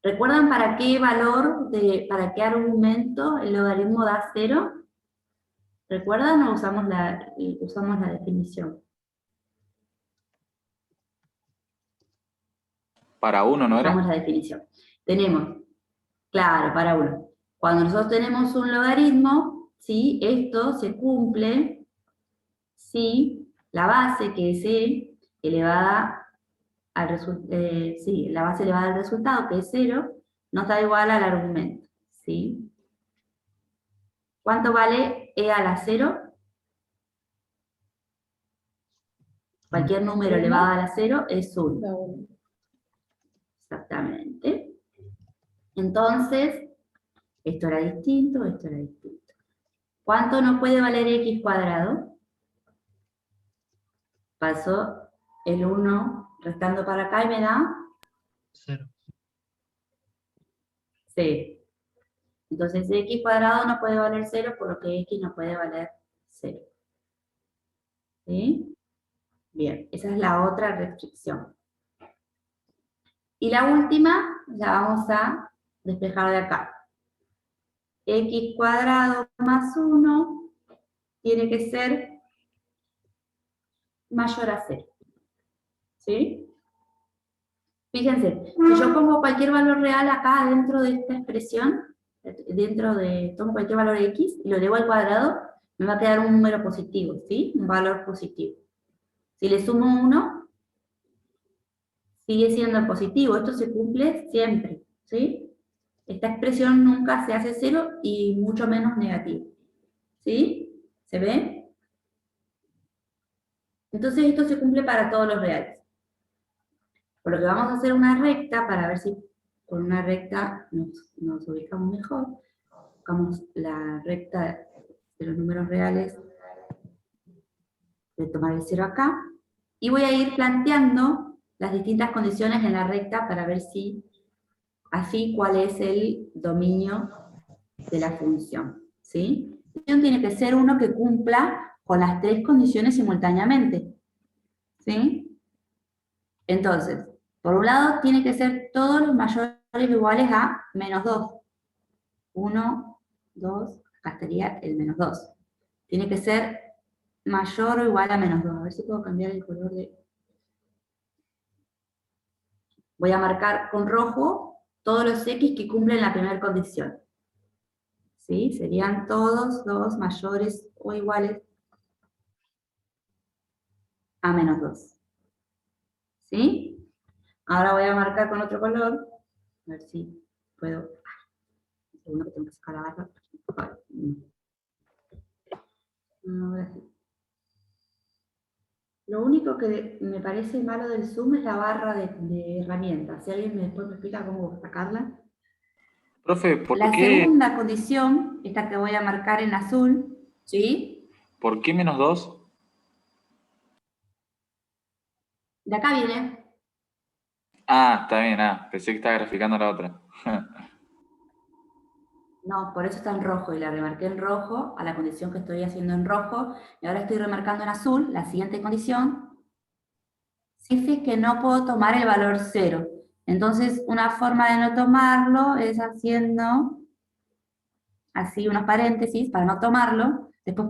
¿Recuerdan para qué valor, para qué argumento el logaritmo da 0? ¿Recuerdan o usamos la definición? Para 1, ¿no era? Usamos la definición. Tenemos, claro, para 1. Cuando nosotros tenemos un logaritmo, ¿sí? Esto se cumple si la base, que es e, elevada al la base elevada al resultado, que es 0, nos da igual al argumento. ¿Sí? ¿Cuánto vale e a la 0? Cualquier número elevado a la 0 es 1. Exactamente. Entonces, esto era distinto, esto era distinto. ¿Cuánto nos puede valer x cuadrado? Paso el 1 restando para acá y me da 0. Sí. Entonces x cuadrado no puede valer 0, por lo que x no puede valer 0. ¿Sí? Bien, esa es la otra restricción. Y la última la vamos a despejar de acá. X cuadrado más 1 tiene que ser mayor a 0. ¿Sí? Fíjense, si yo pongo cualquier valor real acá dentro de esta expresión, tomo cualquier valor x y lo elevo al cuadrado, me va a quedar un número positivo, ¿sí? Un valor positivo. Si le sumo 1, sigue siendo positivo. Esto se cumple siempre, ¿sí? Esta expresión nunca se hace 0 y mucho menos negativo. ¿Sí? ¿Se ve? Entonces esto se cumple para todos los reales. Por lo que vamos a hacer una recta para ver si con una recta nos ubicamos mejor. Buscamos la recta de los números reales. Voy a tomar el 0 acá. Y voy a ir planteando las distintas condiciones en la recta para ver si así cuál es el dominio de la función. ¿Sí? La función tiene que ser uno que cumpla con las 3 condiciones simultáneamente. ¿Sí? Entonces, por un lado, tiene que ser todos los mayores o iguales a menos 2. 1, 2, acá estaría el menos 2. Tiene que ser mayor o igual a menos 2. A ver si puedo cambiar el color de... Voy a marcar con rojo todos los x que cumplen la primera condición. ¿Sí? Serían todos los mayores o iguales a menos 2. ¿Sí? Ahora voy a marcar con otro color. A ver si puedo... Un segundo que tengo que sacar la barra. Ahora sí. Lo único que me parece malo del Zoom es la barra de herramientas. Si alguien después me explica cómo sacarla. Profe, ¿por La qué? segunda condición, esta que voy a marcar en azul, ¿sí? ¿Por qué menos 2? De acá viene. Ah, está bien, pensé que estaba graficando la otra. No, por eso está en rojo y la remarqué en rojo a la condición que estoy haciendo en rojo. Y ahora estoy remarcando en azul la siguiente condición. Si es que no puedo tomar el valor 0. Entonces, una forma de no tomarlo es haciendo así unos paréntesis para no tomarlo. Después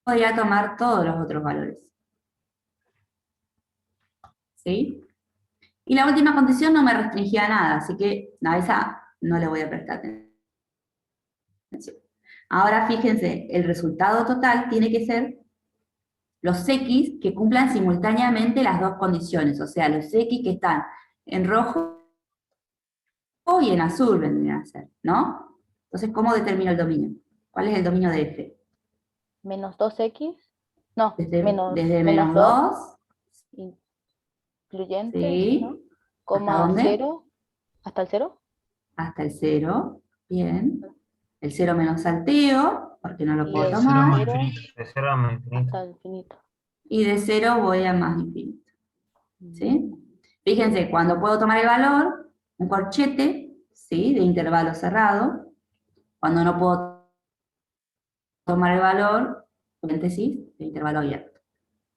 podría tomar todos los otros valores. ¿Sí? Y la última condición no me restringía nada, así que a esa no le voy a prestar atención. Ahora fíjense, el resultado total tiene que ser los x que cumplan simultáneamente las dos condiciones, o sea, los x que están en rojo y en azul vendrían a ser, ¿no? Entonces, ¿cómo determino el dominio? ¿Cuál es el dominio de f? Menos 2x. No, Desde menos 2. 2. Incluyente, Sí. ¿no? Coma ¿Hasta dónde? 0. ¿Hasta el 0? Hasta el 0. Bien. El 0 menos salteo, porque no lo Y puedo el tomar. De 0 a más infinito. Hasta el infinito. Y de 0 voy a más infinito. ¿Sí? Fíjense, cuando puedo tomar el valor, un corchete, ¿sí? De intervalo cerrado. Cuando no puedo tomar el valor, paréntesis, de intervalo abierto.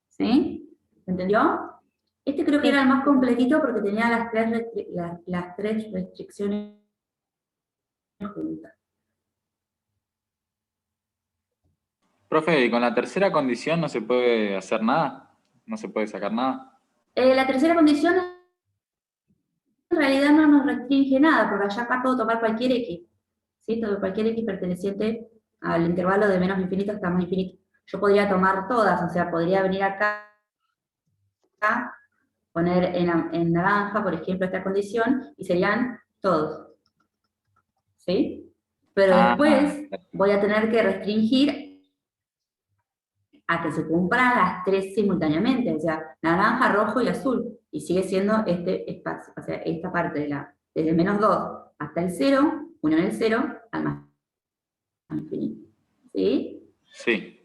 ¿Sí? ¿Se entendió? Este creo que era el más completito porque tenía las tres restricciones juntas. Profe, ¿y con la tercera condición no se puede hacer nada? ¿No se puede sacar nada? La tercera condición en realidad no nos restringe nada, porque allá acá puedo tomar cualquier x. ¿Sí? Cualquier x perteneciente al intervalo de menos infinito hasta más infinito. Yo podría tomar todas, o sea, podría venir acá, poner en naranja, por ejemplo, esta condición, y serían todos. ¿Sí? Pero después voy a tener que restringir a que se cumplan las 3 simultáneamente, o sea, naranja, rojo y azul, y sigue siendo este espacio, o sea, esta parte desde menos 2 hasta el 0, uno en el 0, al más infinito. ¿Sí? Sí.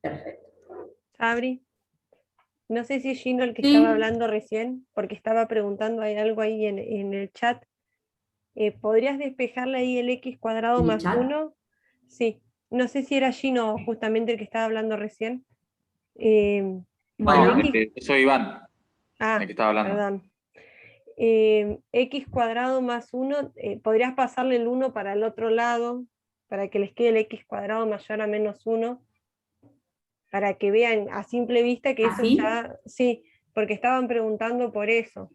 Perfecto. Sabri, no sé si es Gino el que Sí. estaba hablando recién, porque estaba preguntando, hay algo ahí en el chat, ¿Podrías despejarle ahí el x cuadrado ¿En el más chat? 1? Sí, no sé si era Gino justamente el que estaba hablando recién. No, Bueno. X... yo soy Iván, el que estaba hablando. Perdón. X cuadrado más 1, podrías pasarle el 1 para el otro lado, para que les quede el x cuadrado mayor a menos 1, para que vean a simple vista que eso ¿Así? ya, sí, porque estaban preguntando por eso.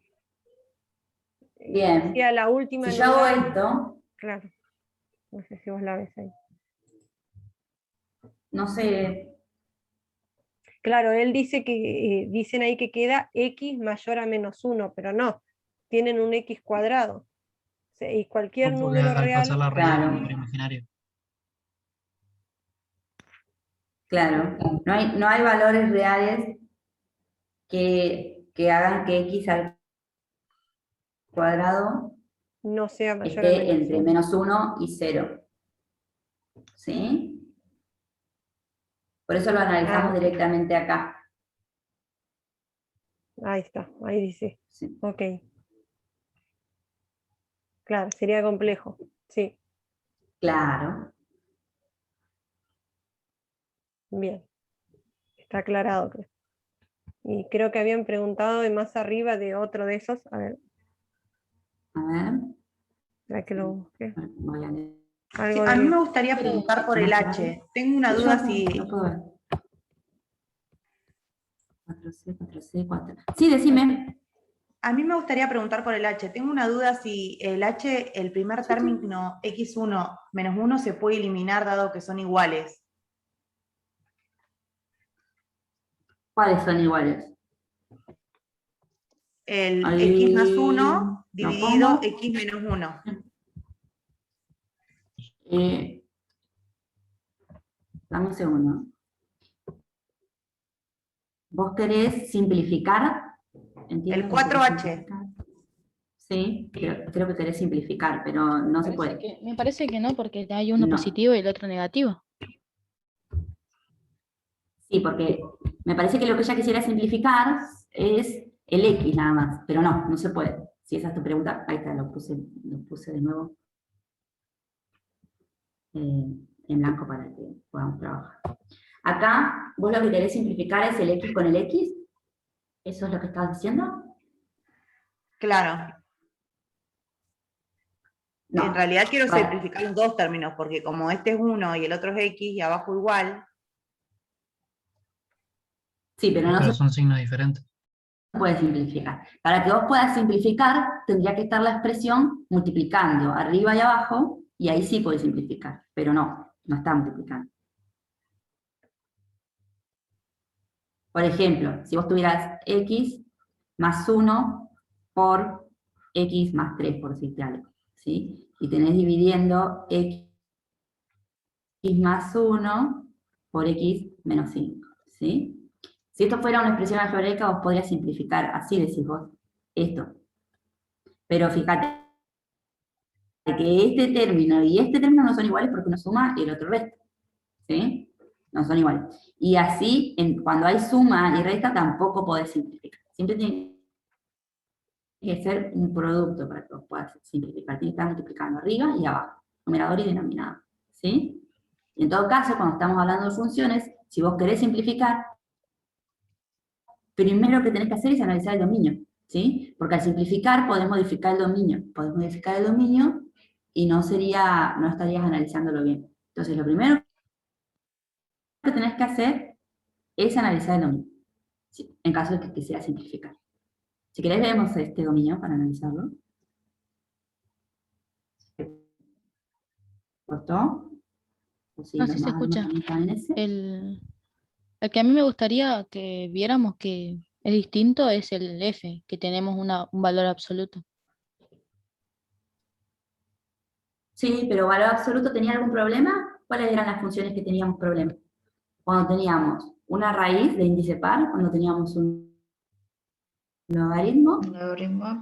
Bien. Y a la última Si yo hago novedad, esto, claro, no sé si vos la ves ahí. no sé, Claro, él dice que, dicen ahí que queda x mayor a menos 1, pero no, tienen un x cuadrado. O sea, y cualquier Porque número al pasar real, la raíz es un claro, número imaginario. claro. No hay valores reales que hagan que x al cuadrado no sea mayor a esté menos entre 1. menos 1 y 0. ¿Sí? Por eso lo analizamos directamente acá. Ahí está, ahí dice. Sí. Ok. Claro, sería complejo. Sí, Claro. bien. Está aclarado, creo. Y creo que habían preguntado de más arriba de otro de esos. A ver. A ver. ¿Para que lo busque? Voy a leer. Sí, a mí me gustaría preguntar por el H. Tengo una duda si... No puedo ver. 4C, 4C, 4. Sí, decime. A mí me gustaría preguntar por el H. Tengo una duda si el H, el primer término x1 menos 1 se puede eliminar dado que son iguales. ¿Cuáles son iguales? El Ahí x más 1 lo dividido pongo. x menos 1. Dame un segundo. ¿Vos querés simplificar? El 4H. Sí, creo que querés simplificar, pero no se puede. Me parece que no, porque hay uno No. positivo y el otro negativo. Sí, porque me parece que lo que ella quisiera simplificar es el X nada más, pero no se puede. Si esa es tu pregunta, ahí está, lo puse de nuevo en blanco para que podamos trabajar. Acá, vos lo que querés simplificar es el X con el X. ¿Eso es lo que estabas diciendo? Claro. No. En realidad quiero Bueno. simplificar los dos términos, porque como este es 1 y el otro es x y abajo igual. Sí, pero no se son signos diferentes. puede simplificar. Para que vos puedas simplificar, tendría que estar la expresión multiplicando arriba y abajo, y ahí sí podés simplificar, pero no está multiplicando. Por ejemplo, si vos tuvieras x más 1 por x más 3, por decirte algo, ¿sí? Y tenés dividiendo x más 1 por x menos 5, ¿sí? Si esto fuera una expresión algebraica, vos podrías simplificar, así decís vos, esto. Pero fíjate que este término y este término no son iguales porque uno suma y el otro resta, ¿sí? No son iguales. Y así, cuando hay suma y resta, tampoco podés simplificar. Siempre tiene que ser un producto para que vos puedas simplificar. Tiene que estar multiplicando arriba y abajo, numerador y denominador, ¿sí? Y en todo caso, cuando estamos hablando de funciones, si vos querés simplificar, primero que tenés que hacer es analizar el dominio, ¿sí? Porque al simplificar podés modificar el dominio. Podés modificar el dominio y no estarías analizándolo bien. Entonces, lo primero que tenés que hacer es analizar el dominio, ¿sí? En caso de que quisieras simplificar. Si querés, vemos este dominio para analizarlo. ¿Cortó? Sí, No sé si se escucha. El que a mí me gustaría que viéramos que es distinto es el F, que tenemos un valor absoluto. Sí, pero valor absoluto tenía algún problema. ¿Cuáles eran las funciones que teníamos problema? Cuando teníamos una raíz de índice par, cuando teníamos un logaritmo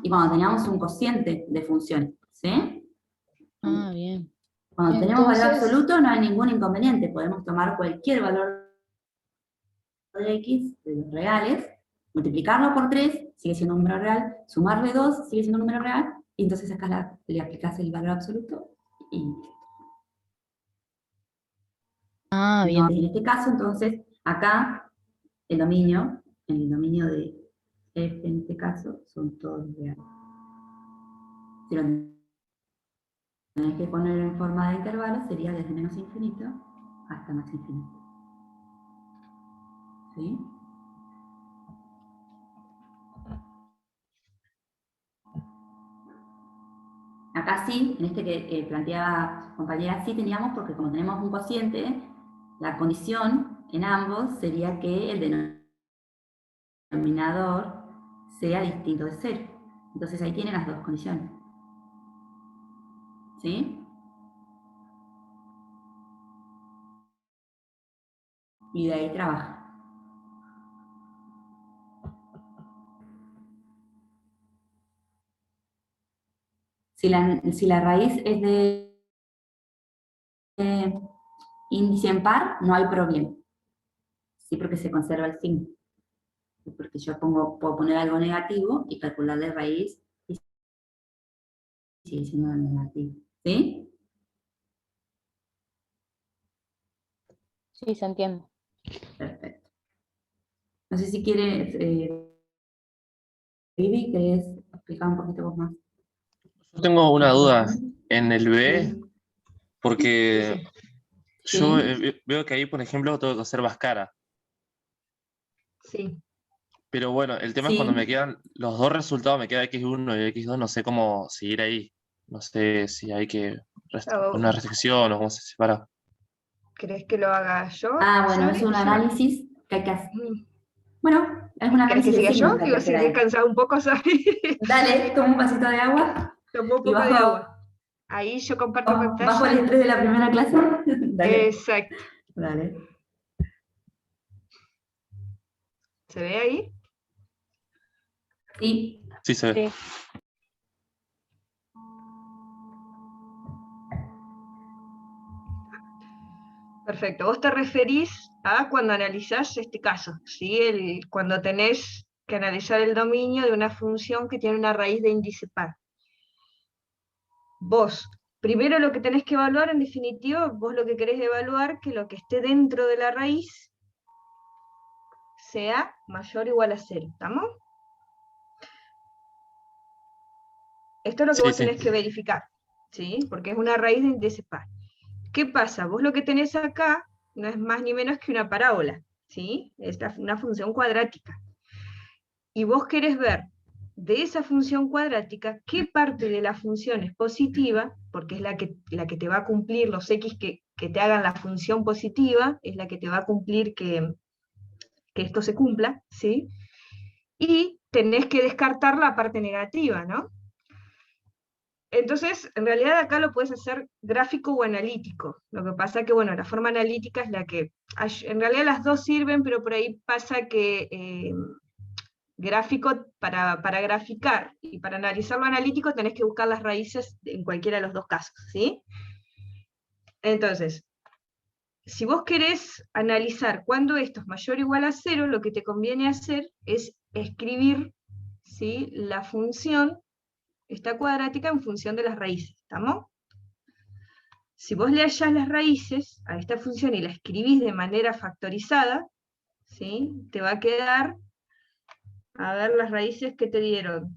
y cuando teníamos un cociente de funciones, ¿sí? Ah, bien. Cuando tenemos valor absoluto no hay ningún inconveniente, podemos tomar cualquier valor de x, de los reales, multiplicarlo por 3, sigue siendo un número real, sumarle 2, sigue siendo un número real, y entonces acá le aplicás el valor absoluto y Ah, bien. no, en este caso, entonces, acá el dominio, en el dominio de F en este caso, son todos reales. Si lo tenés que poner en forma de intervalo, sería desde menos infinito hasta más infinito. ¿Sí? Acá sí, en este que planteaba compañera, sí teníamos, porque como tenemos un cociente, la condición en ambos sería que el denominador sea distinto de 0. Entonces ahí tienen las dos condiciones. ¿Sí? Y de ahí trabaja. Si la raíz es de índice en par, no hay problema. Sí, porque se conserva el signo. Porque yo puedo poner algo negativo y calcularle raíz y sigue siendo negativo. ¿Sí? Sí, se entiende. Perfecto. No sé si quieres, Vivi, ¿querés explicar un poquito vos más? Yo tengo una duda en el B, Sí. porque Sí. yo veo que ahí, por ejemplo, tengo que hacer Bhaskara. Sí. Pero bueno, el tema es Sí. cuando me quedan los dos resultados, me queda X1 y X2, no sé cómo seguir ahí. No sé si hay que una restricción o cómo se separa. ¿Querés que lo haga yo? Ah, bueno, Sabri? es un análisis que hay que hacer. Mm. Bueno, es un ¿Querés que análisis de siga signos yo? que hay que Digo, si hacer te he ahí. cansado un poco, Sabri. Dale, toma un vasito de agua Tomó un y poco de agua. bajo Ahí yo comparto el pantalla. estrés de la primera clase. Dale. Exacto. Dale. ¿Se ve ahí? Sí. Sí, se ve. Perfecto. Vos te referís a cuando analizás este caso, ¿sí? Cuando tenés que analizar el dominio de una función que tiene una raíz de índice par. Vos, primero lo que tenés que evaluar, en definitiva, vos lo que querés evaluar, que lo que esté dentro de la raíz sea mayor o igual a 0, ¿estamos? Esto es lo que Sí, vos sí. tenés que verificar, ¿sí? Porque es una raíz de índice par. ¿Qué pasa? Vos lo que tenés acá no es más ni menos que una parábola, ¿sí? Es una función cuadrática. Y vos querés ver de esa función cuadrática qué parte de la función es positiva, porque es la que te va a cumplir los x que te hagan la función positiva, es la que te va a cumplir que esto se cumpla, ¿sí? Y tenés que descartar la parte negativa, ¿no? Entonces, en realidad acá lo puedes hacer gráfico o analítico. Lo que pasa que, bueno, la forma analítica es la que... En realidad las dos sirven, pero por ahí pasa que gráfico, para graficar y para analizar lo analítico tenés que buscar las raíces en cualquiera de los dos casos, ¿sí? Entonces, si vos querés analizar cuándo esto es mayor o igual a 0, lo que te conviene hacer es escribir, ¿sí?, la función, esta cuadrática, en función de las raíces, ¿estamos? Si vos le hallás las raíces a esta función y la escribís de manera factorizada, ¿sí?, te va a quedar, a ver, las raíces que te dieron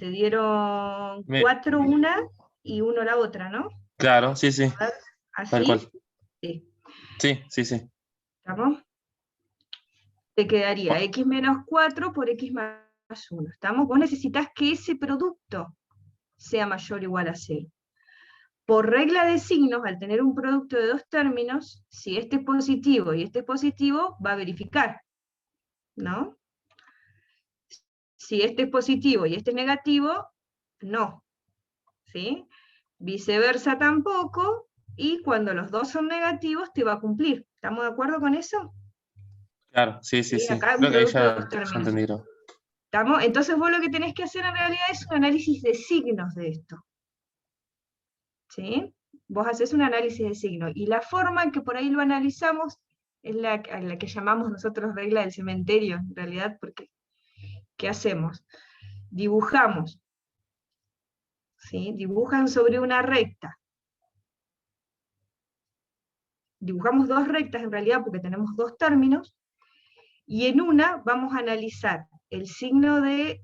4 una y 1 la otra, ¿no? Claro, sí, sí. A ver, Tal cual. ¿así? Sí. Sí, sí, sí. ¿Estamos? Te quedaría x menos 4 por x más 1. ¿Estamos? Vos necesitas que ese producto sea mayor o igual a 0. Por regla de signos, al tener un producto de dos términos, si este es positivo y este es positivo, va a verificar, ¿no? Si este es positivo y este es negativo, no, ¿sí? Viceversa tampoco, y cuando los dos son negativos te va a cumplir. ¿Estamos de acuerdo con eso? Claro, sí, sí, Sí, sí. acá hay un Creo que ahí producto de dos ya términos. entendí. Creo. ¿Estamos? Entonces vos lo que tenés que hacer en realidad es un análisis de signos de esto. ¿Sí? Vos haces un análisis de signos, y la forma en que por ahí lo analizamos es la que llamamos nosotros regla del cementerio, en realidad, porque ¿qué hacemos? Dibujamos, ¿sí? Dibujan sobre una recta. Dibujamos dos rectas en realidad porque tenemos dos términos, y en una vamos a analizar el signo de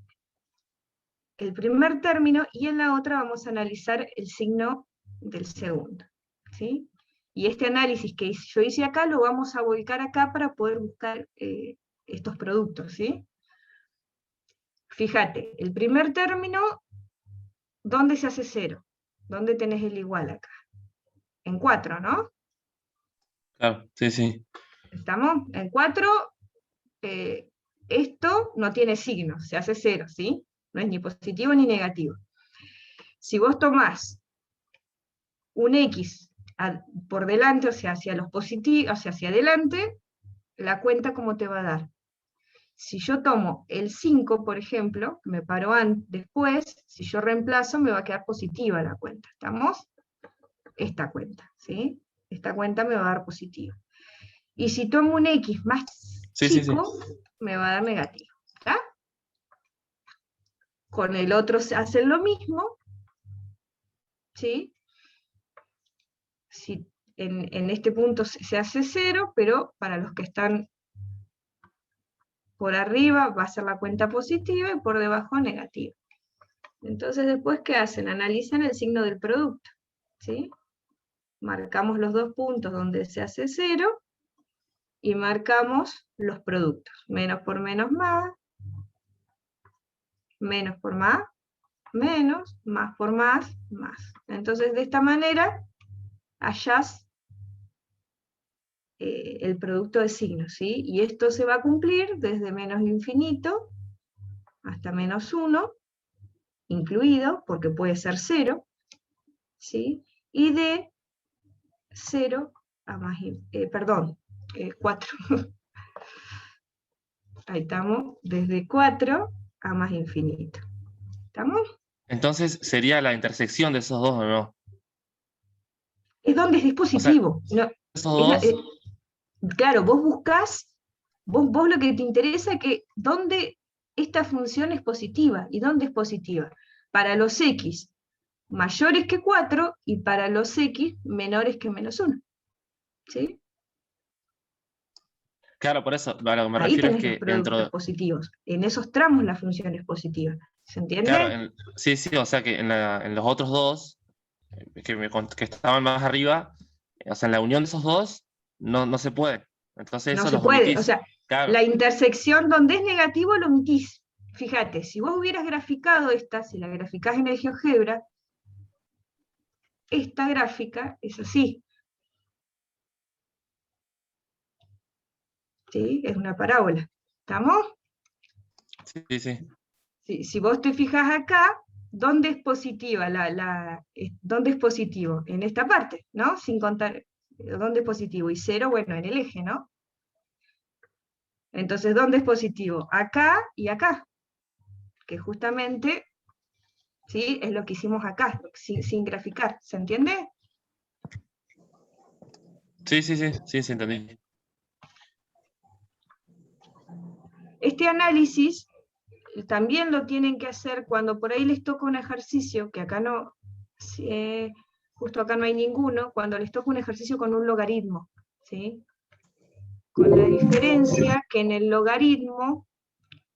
el primer término, y en la otra vamos a analizar el signo del segundo, ¿sí? Y este análisis que yo hice acá lo vamos a volcar acá para poder buscar estos productos, ¿sí? Fíjate, el primer término, ¿dónde se hace 0? ¿Dónde tenés el igual acá? En 4, ¿no? Claro, sí, sí. ¿Estamos? En 4, esto no tiene signo, se hace 0, ¿sí? No es ni positivo ni negativo. Si vos tomás un X por delante, o sea, hacia los positivos, o sea, hacia adelante, la cuenta ¿cómo te va a dar? Si yo tomo el 5, por ejemplo, me paro después, si yo reemplazo me va a quedar positiva la cuenta. ¿Estamos? Esta cuenta, ¿sí? Esta cuenta me va a dar positiva. Y si tomo un X más chico, me va a dar negativo. ¿Está? Con el otro se hace lo mismo, ¿sí? Si en este punto se hace 0, pero para los que están por arriba va a ser la cuenta positiva y por debajo negativa. Entonces después, ¿qué hacen? Analizan el signo del producto, ¿sí? Marcamos los dos puntos donde se hace 0 y marcamos los productos. Menos por menos más, menos por más, menos, más por más, más. Entonces de esta manera hallás el producto de signos, ¿sí? Y esto se va a cumplir desde menos infinito hasta menos 1, incluido, porque puede ser 0, ¿sí? Y de 0 a más, 4. Ahí estamos, desde 4 a más infinito. ¿Estamos? Entonces sería la intersección de esos dos, ¿o no? Es donde es dispositivo. O sea, no, esos dos... claro, vos buscás, vos lo que te interesa es que dónde esta función es positiva. ¿Y dónde es positiva? Para los x mayores que 4 y para los x menores que menos 1. ¿Sí? Claro, por eso, a lo que me Ahí refiero es tenés que los productos positivos. En esos tramos la función es positiva. ¿Se entiende? Claro, sí, sí, o sea que en los otros dos, que estaban más arriba, o sea, en la unión de esos dos, no se puede. Entonces No eso se los puede. omitís. O sea, Claro. la intersección donde es negativo lo omitís. Fíjate, si vos hubieras graficado esta, si la graficás en el GeoGebra, esta gráfica es así. ¿Sí? Es una parábola. ¿Estamos? Sí, sí. Si vos te fijas acá, ¿dónde es positiva? ¿Dónde es positivo? En esta parte, ¿no? Sin contar, ¿dónde es positivo? Y 0, bueno, en el eje, ¿no? Entonces, ¿dónde es positivo? Acá y acá. Que justamente, ¿sí? Es lo que hicimos acá, sin graficar. ¿Se entiende? Sí, entendí. Este análisis también lo tienen que hacer cuando por ahí les toca un ejercicio, que acá no, justo acá no hay ninguno, cuando les toca un ejercicio con un logaritmo, ¿sí? Con la diferencia que en el logaritmo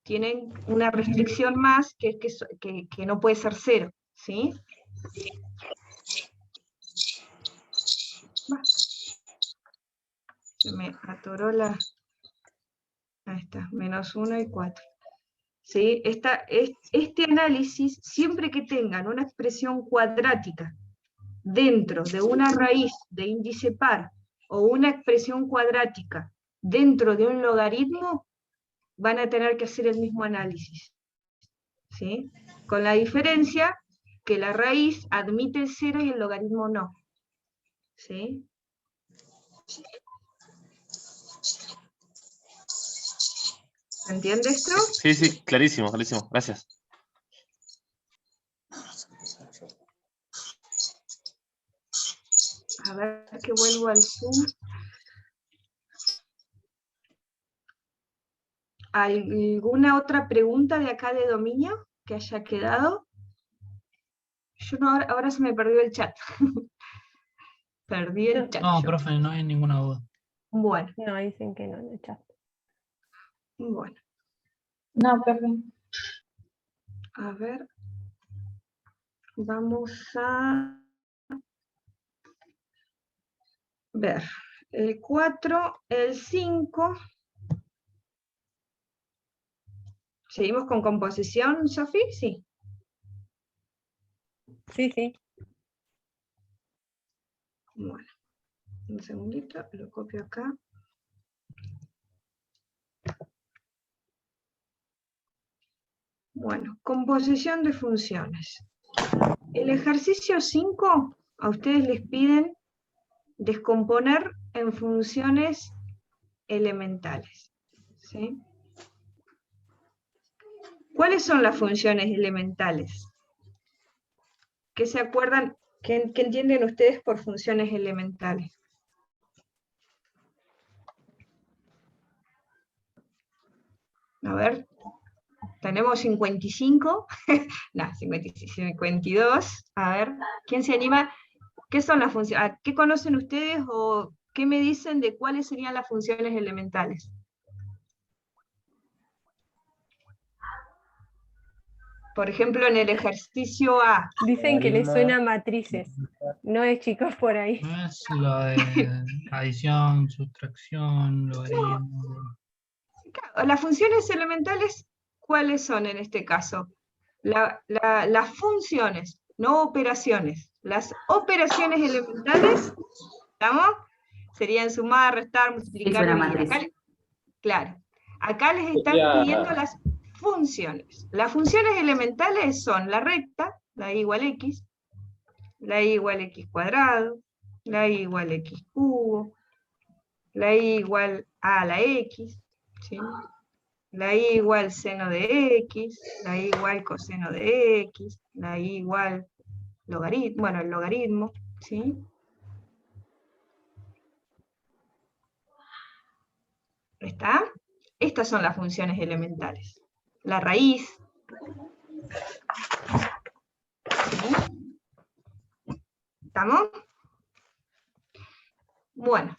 tienen una restricción más, que no puede ser 0, ¿sí? Se me atoró ahí está, menos 1 y 4. ¿Sí? Este análisis, siempre que tengan una expresión cuadrática dentro de una raíz de índice par, o una expresión cuadrática dentro de un logaritmo, van a tener que hacer el mismo análisis. ¿Sí? Con la diferencia que la raíz admite el 0 y el logaritmo no. ¿Sí? ¿Se entiende esto? Sí, clarísimo, gracias. A ver que vuelvo al Zoom. ¿Alguna otra pregunta de acá de dominio que haya quedado? Yo no, ahora se me perdió el chat. Perdí el chat. No, yo. profe, no hay ninguna duda. Bueno. No, dicen que no en el chat. Bueno. No, profe. A ver. Vamos a ver. El 4, el 5. ¿Seguimos con composición, Sofi? Sí. Sí, sí. Bueno, un segundito, lo copio acá. Bueno, composición de funciones. El ejercicio 5, a ustedes les piden descomponer en funciones elementales. ¿Sí? ¿Cuáles son las funciones elementales? ¿Qué se acuerdan? ¿Qué entienden ustedes por funciones elementales? A ver, tenemos 55, no, 52, a ver, ¿quién se anima? ¿Qué son las funciones? ¿Qué conocen ustedes o qué me dicen de cuáles serían las funciones elementales? Por ejemplo, en el ejercicio A. Dicen que les suena matrices. No es, chicos, por ahí. No es lo de adición, sustracción, logaritmo. Las funciones elementales, ¿cuáles son en este caso? Las funciones, no operaciones. Las operaciones elementales, ¿estamos? Serían sumar, restar, multiplicar, dividir. Acá, claro. Acá les están pidiendo las funciones. Las funciones elementales son la recta, la y igual x, la y igual x cuadrado, la y igual x cubo, la y igual a la x, ¿sí? La y igual seno de x, la y igual coseno de x, la y igual logaritmo, bueno, el logaritmo, ¿sí? ¿Está? Estas son las funciones elementales. La raíz. ¿Sí? ¿Estamos? Bueno,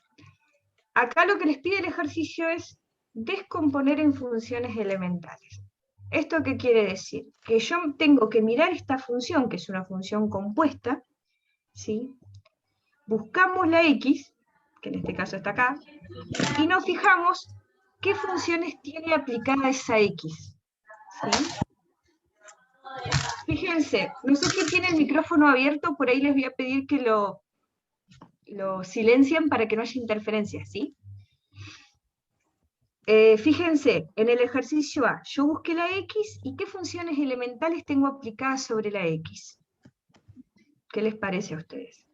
acá lo que les pide el ejercicio es descomponer en funciones elementales. ¿Esto qué quiere decir? Que yo tengo que mirar esta función, que es una función compuesta, ¿sí? Buscamos la x, que en este caso está acá, y nos fijamos qué funciones tiene aplicada esa x. ¿Sí? Fíjense, no sé si tiene el micrófono abierto, por ahí les voy a pedir que lo silencien para que no haya interferencias, ¿sí? Fíjense, en el ejercicio A, yo busqué la x y qué funciones elementales tengo aplicadas sobre la x. ¿Qué les parece a ustedes?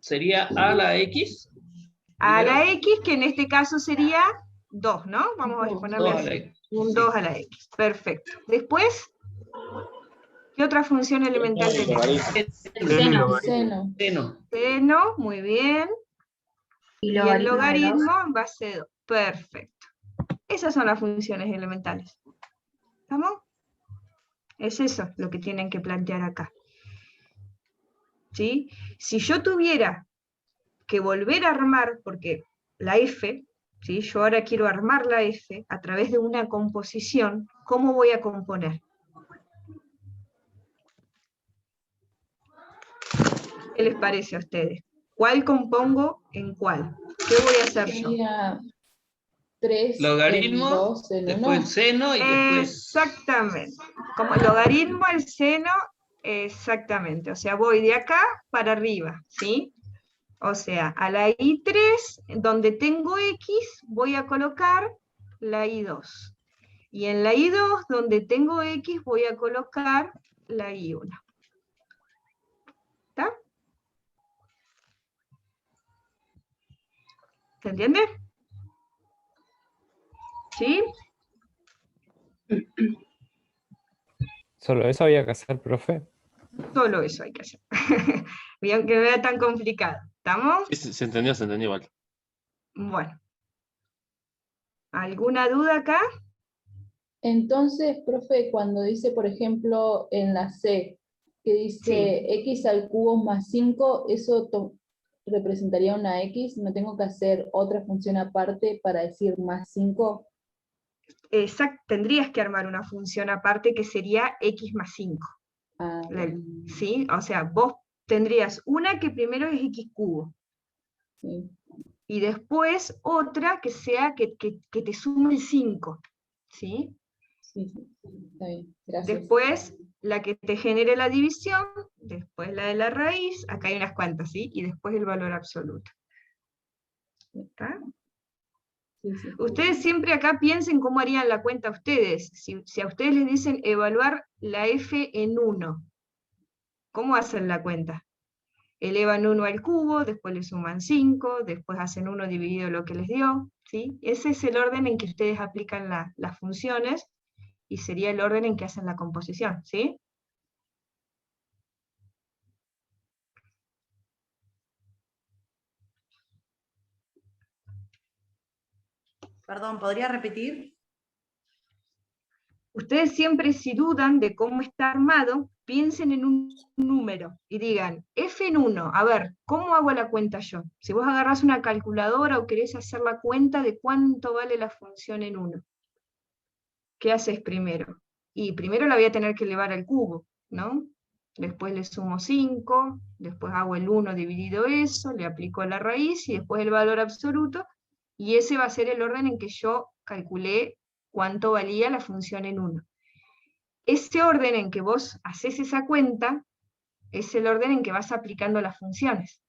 ¿Sería a la x? A la x, que en este caso sería 2, ¿no? Vamos a ponerle así. Un 2 a la x. Perfecto. Después, ¿qué otra función elemental tenemos? Seno. Seno, muy bien. Y el logaritmo en base de 2. Perfecto. Esas son las funciones elementales. ¿Estamos? Es eso lo que tienen que plantear acá. ¿Sí? Si yo tuviera que volver a armar, porque la f, ¿sí? Yo ahora quiero armar la f a través de una composición, ¿cómo voy a componer? ¿Qué les parece a ustedes? ¿Cuál compongo en cuál? ¿Qué voy a hacer yo? 3, logaritmo, 2, el después el seno y después... Exactamente. Como logaritmo, el seno, exactamente. O sea, voy de acá para arriba, ¿sí? O sea, a la I3, donde tengo X, voy a colocar la I2. Y en la I2, donde tengo X, voy a colocar la I1. ¿Está? ¿Se entiende? ¿Sí? ¿Solo eso había que hacer, profe? Solo eso hay que hacer. Bien que no era tan complicado. ¿Estamos? Sí, se entendió igual. Bueno. ¿Alguna duda acá? Entonces, profe, cuando dice, por ejemplo, en la C, que dice x al cubo más 5, ¿eso representaría una x? ¿No tengo que hacer otra función aparte para decir más 5? Exacto, tendrías que armar una función aparte que sería x más 5. ¿Sí? O sea, vos tendrías una que primero es x cubo. Sí. Y después otra que sea que te sume 5. ¿Sí? Sí, está bien, gracias. Después la que te genere la división, después la de la raíz, acá hay unas cuantas, ¿sí? Y después el valor absoluto. ¿Está? Sí, sí. Ustedes siempre acá piensen cómo harían la cuenta ustedes. Si a ustedes les dicen evaluar la f en 1, ¿cómo hacen la cuenta? Elevan 1 al cubo, después le suman 5, después hacen 1 dividido lo que les dio, ¿sí? Ese es el orden en que ustedes aplican las funciones, y sería el orden en que hacen la composición, ¿sí? Perdón, ¿podría repetir? Ustedes siempre, si dudan de cómo está armado, piensen en un número y digan, f en 1, a ver, ¿cómo hago la cuenta yo? Si vos agarrás una calculadora o querés hacer la cuenta de cuánto vale la función en 1, ¿qué haces primero? Y primero la voy a tener que elevar al cubo, ¿no? Después le sumo 5, después hago el 1 dividido eso, le aplico la raíz y después el valor absoluto, y ese va a ser el orden en que yo calculé cuánto valía la función en 1. Ese orden en que vos haces esa cuenta es el orden en que vas aplicando las funciones,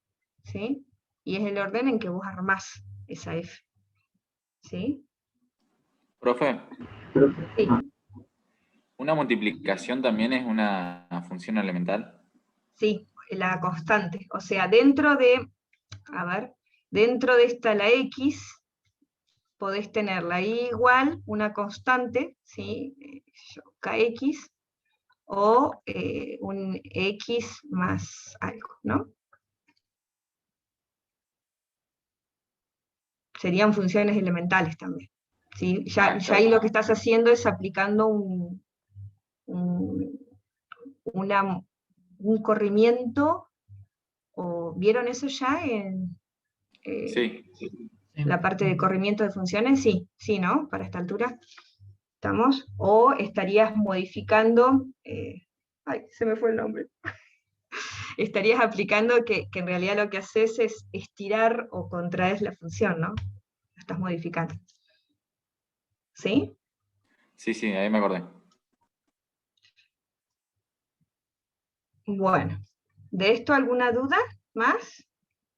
¿sí? Y es el orden en que vos armás esa f, ¿sí? Profe, Sí. ¿una multiplicación también es una función elemental? Sí, la constante. O sea, dentro de, a ver, dentro de esta la x, podés tener la y igual, una constante, ¿sí? Kx, o un x más algo, ¿no? Serían funciones elementales también, ¿sí? Ya ahí lo que estás haciendo es aplicando un corrimiento, o ¿vieron eso ya en Sí. la parte de corrimiento de funciones? Sí, sí, ¿no? Para esta altura, ¿estamos? O estarías modificando, ay, se me fue el nombre. Estarías aplicando que en realidad lo que haces es estirar o contraes la función, ¿no? Lo estás modificando. ¿Sí? Sí, sí, ahí me acordé. Bueno, ¿de esto alguna duda más?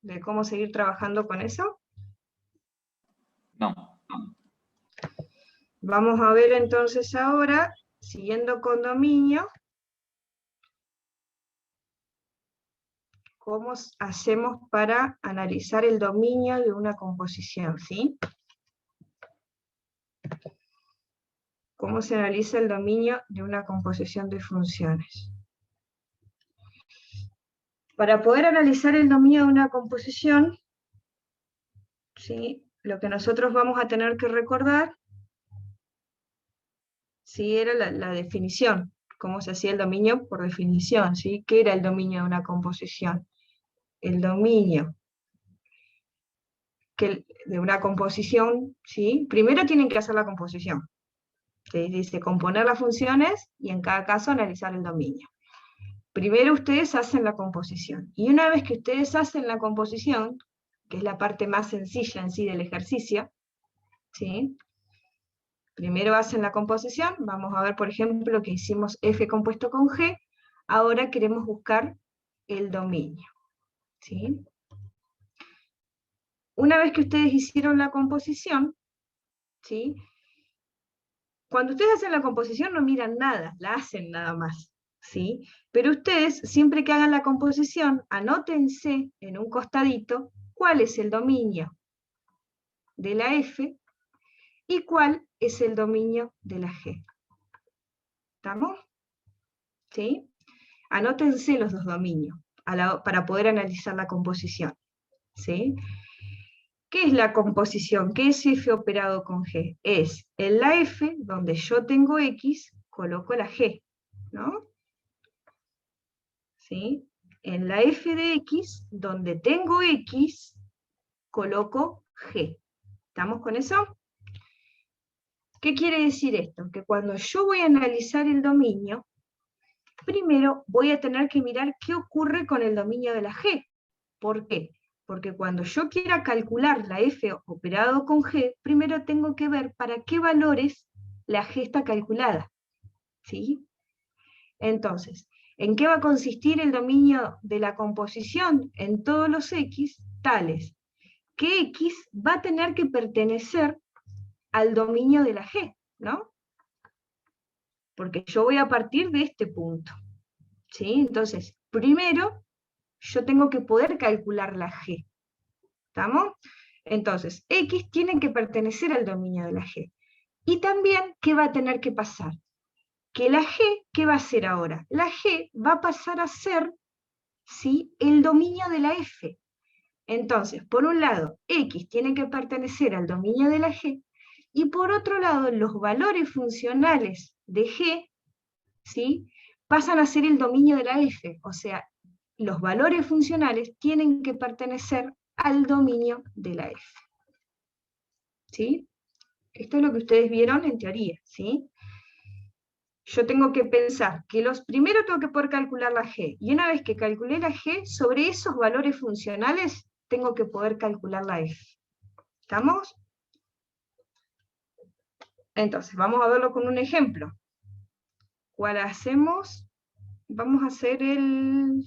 ¿De cómo seguir trabajando con eso? No. Vamos a ver entonces ahora, siguiendo con dominio, cómo hacemos para analizar el dominio de una composición, ¿sí? ¿Cómo se analiza el dominio de una composición de funciones? Para poder analizar el dominio de una composición, ¿sí? Lo que nosotros vamos a tener que recordar, ¿sí? Era la definición, cómo se hacía el dominio por definición, ¿sí? ¿Qué era el dominio de una composición? El dominio de una composición, ¿sí? Primero tienen que hacer la composición. ¿Sí? Dice componer las funciones y en cada caso analizar el dominio. Primero ustedes hacen la composición. Y una vez que ustedes hacen la composición, que es la parte más sencilla en sí del ejercicio, ¿sí? Primero hacen la composición, vamos a ver por ejemplo que hicimos f compuesto con g, ahora queremos buscar el dominio, ¿sí? Una vez que ustedes hicieron la composición, ¿sí? Cuando ustedes hacen la composición no miran nada, la hacen nada más, ¿sí? Pero ustedes, siempre que hagan la composición, anótense en un costadito cuál es el dominio de la f y cuál es el dominio de la g. ¿Estamos? ¿Sí? Anótense los dos dominios para poder analizar la composición, ¿sí? ¿Qué es la composición? ¿Qué es f operado con g? Es en la f, donde yo tengo x, coloco la g, ¿no? ¿Sí? En la f de x, donde tengo x, coloco g. ¿Estamos con eso? ¿Qué quiere decir esto? Que cuando yo voy a analizar el dominio, primero voy a tener que mirar qué ocurre con el dominio de la g. ¿Por qué? Porque cuando yo quiera calcular la f operado con g, primero tengo que ver para qué valores la g está calculada. ¿Sí? Entonces, ¿en qué va a consistir el dominio de la composición? En todos los x tales que x va a tener que pertenecer al dominio de la g, ¿no? Porque yo voy a partir de este punto. ¿Sí? Entonces, primero, yo tengo que poder calcular la g. ¿Estamos? Entonces, x tiene que pertenecer al dominio de la g. Y también, ¿qué va a tener que pasar? Que la g, ¿qué va a ser ahora? La g va a pasar a ser, ¿sí?, el dominio de la f. Entonces, por un lado, x tiene que pertenecer al dominio de la g, y por otro lado, los valores funcionales de g, ¿sí?, pasan a ser el dominio de la f. O sea, los valores funcionales tienen que pertenecer al dominio de la f. ¿Sí? Esto es lo que ustedes vieron en teoría, ¿sí? Yo tengo que pensar que primero tengo que poder calcular la g, y una vez que calculé la g, sobre esos valores funcionales tengo que poder calcular la f. ¿Estamos? Entonces, vamos a verlo con un ejemplo. ¿Cuál hacemos? Vamos a hacer el...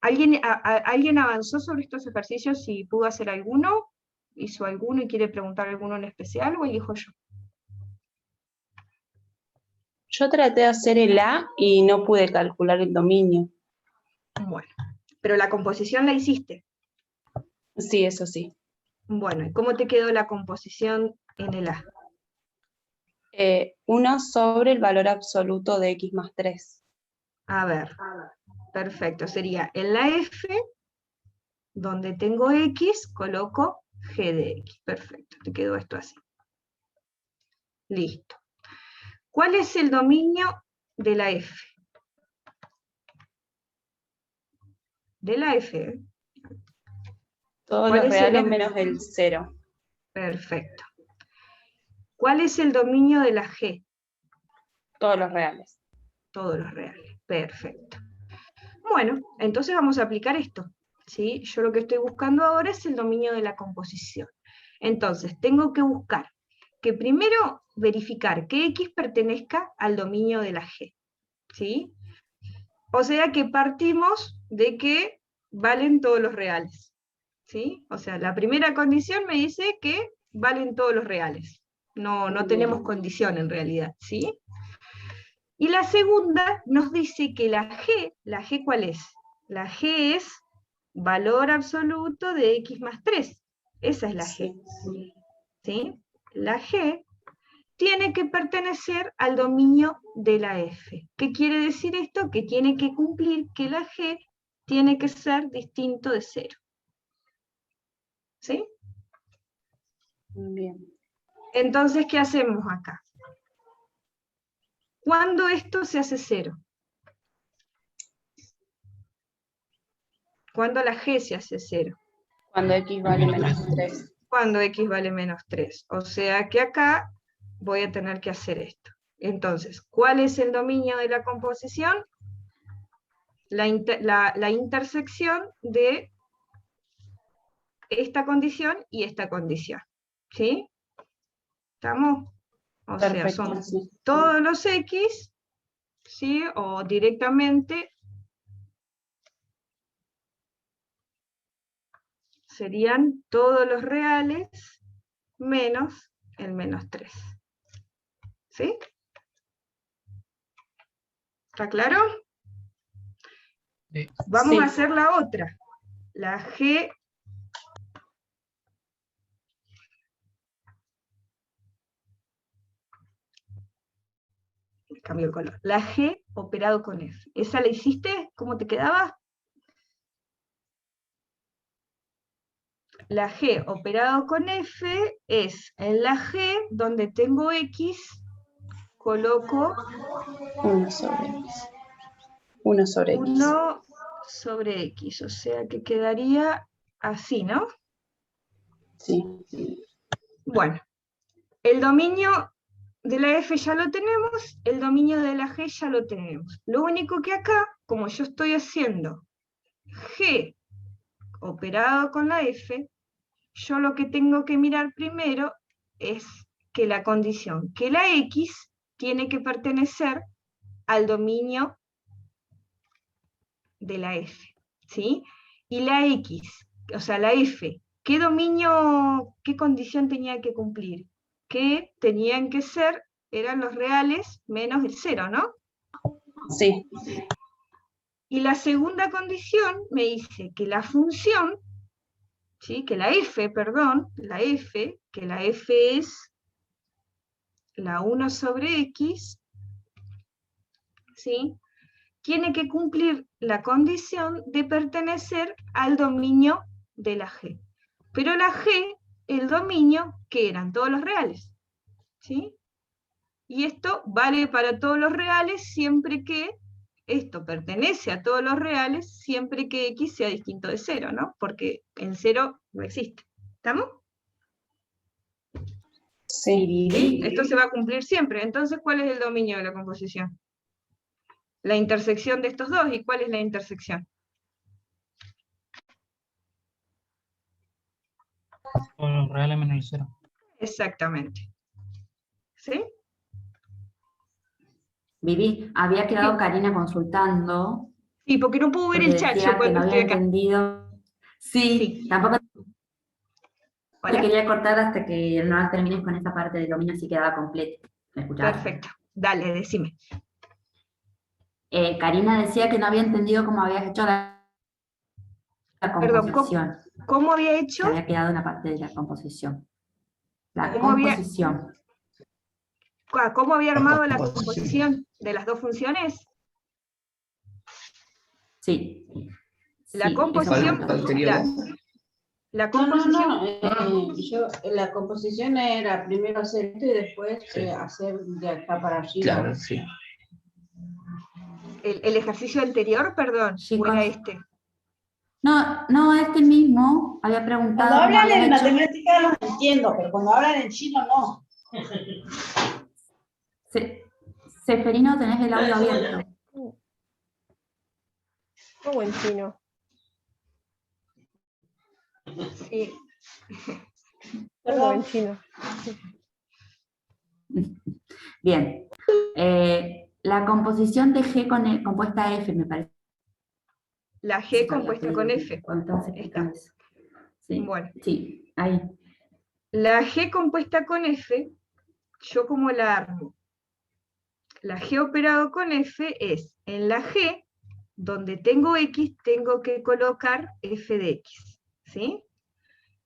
¿Alguien avanzó sobre estos ejercicios? Si pudo hacer alguno, hizo alguno y quiere preguntar alguno en especial, o elijo yo. Yo traté de hacer el A y no pude calcular el dominio. Bueno, pero la composición la hiciste. Sí, eso sí. Bueno, ¿y cómo te quedó la composición en el A? 1 sobre el valor absoluto de x más 3. A ver, perfecto. Sería en la f, donde tengo x, coloco g de x. Perfecto, te quedó esto así. Listo. ¿Cuál es el dominio de la f? De la f. Todos los reales menos el 0. Perfecto. ¿Cuál es el dominio de la g? Todos los reales. Todos los reales. Perfecto. Bueno, entonces vamos a aplicar esto. ¿Sí? Yo lo que estoy buscando ahora es el dominio de la composición. Entonces, tengo que buscar que primero verificar que x pertenezca al dominio de la g. ¿Sí? O sea que partimos de que valen todos los reales. ¿Sí? O sea, la primera condición me dice que valen todos los reales. No tenemos condición en realidad. ¿Sí? Y la segunda nos dice que la g ¿cuál es? La g es valor absoluto de x más 3. Esa es la g. ¿Sí? La g tiene que pertenecer al dominio de la f. ¿Qué quiere decir esto? Que tiene que cumplir que la g tiene que ser distinto de 0. ¿Sí? Bien. Entonces, ¿qué hacemos acá? ¿Cuándo esto se hace 0? ¿Cuándo la g se hace 0? Cuando x vale menos 3. Cuando x vale menos 3. O sea que acá voy a tener que hacer esto. Entonces, ¿cuál es el dominio de la composición? La intersección de esta condición y esta condición. ¿Sí? ¿Estamos? O Perfecto, sea, son sí. todos los x, ¿sí? O directamente serían todos los reales menos el menos 3. ¿Sí? ¿Está claro? Vamos a hacer la otra. La g cambio el color. La g operado con f. ¿Esa la hiciste? ¿Cómo te quedaba? La G operado con F es en la G donde tengo X, coloco 1 sobre X. 1 sobre X. 1 sobre X, o sea que quedaría así, ¿no? Sí. Bueno, el dominio de la F ya lo tenemos, el dominio de la G ya lo tenemos. Lo único que acá, como yo estoy haciendo G operado con la F, yo lo que tengo que mirar primero es que la condición, que la X tiene que pertenecer al dominio de la F, ¿sí? Y la X, o sea, la F, ¿qué dominio, qué condición tenía que cumplir? Que tenían que ser, eran los reales menos el 0, ¿no? Sí. Y la segunda condición me dice que la función, ¿sí? Que la F, perdón, que la F es la 1 sobre X, ¿sí? Tiene que cumplir la condición de pertenecer al dominio de la G. Pero la G, el dominio, que eran todos los reales, ¿sí? Y esto vale para todos los reales siempre que, esto pertenece a todos los reales siempre que X sea distinto de 0, ¿no? Porque el 0 no existe. ¿Estamos? Sí. Esto se va a cumplir siempre. Entonces, ¿cuál es el dominio de la composición? La intersección de estos dos. ¿Y cuál es la intersección? Todos los reales menos el 0. Exactamente. ¿Sí? Vivi, había quedado Karina consultando. Sí, porque no puedo ver porque el chat decía yo que cuando no estoy había acá. entendido. Sí, tampoco te quería cortar hasta que no termines con esa parte del dominio si quedaba completo. ¿Me escuchabas? Perfecto. Dale, decime. Karina decía que no había entendido cómo habías hecho la composición. ¿Cómo había hecho? Que había quedado una parte de la composición. La ¿Cómo había- composición. ¿Cómo había armado la composición de las dos funciones? Sí. La Sí, composición... La composición... La composición era primero hacer esto y después hacer de acá para arriba. Claro, sí. El ejercicio anterior, perdón, o era este. No, este mismo había preguntado. Cuando cómo hablan habías en hecho. matemática los entiendo, pero cuando hablan en chino no. Seferino, tenés el audio abierto. ¿Cómo en chino? Sí. ¿Cómo en chino? Bien. La composición de G compuesta F, me parece. La G compuesta con F. Está. Sí. Bueno. Sí, ahí. La G compuesta con F, ¿yo cómo la armo? La G operado con F es, en la G, donde tengo X, tengo que colocar F de X, ¿sí?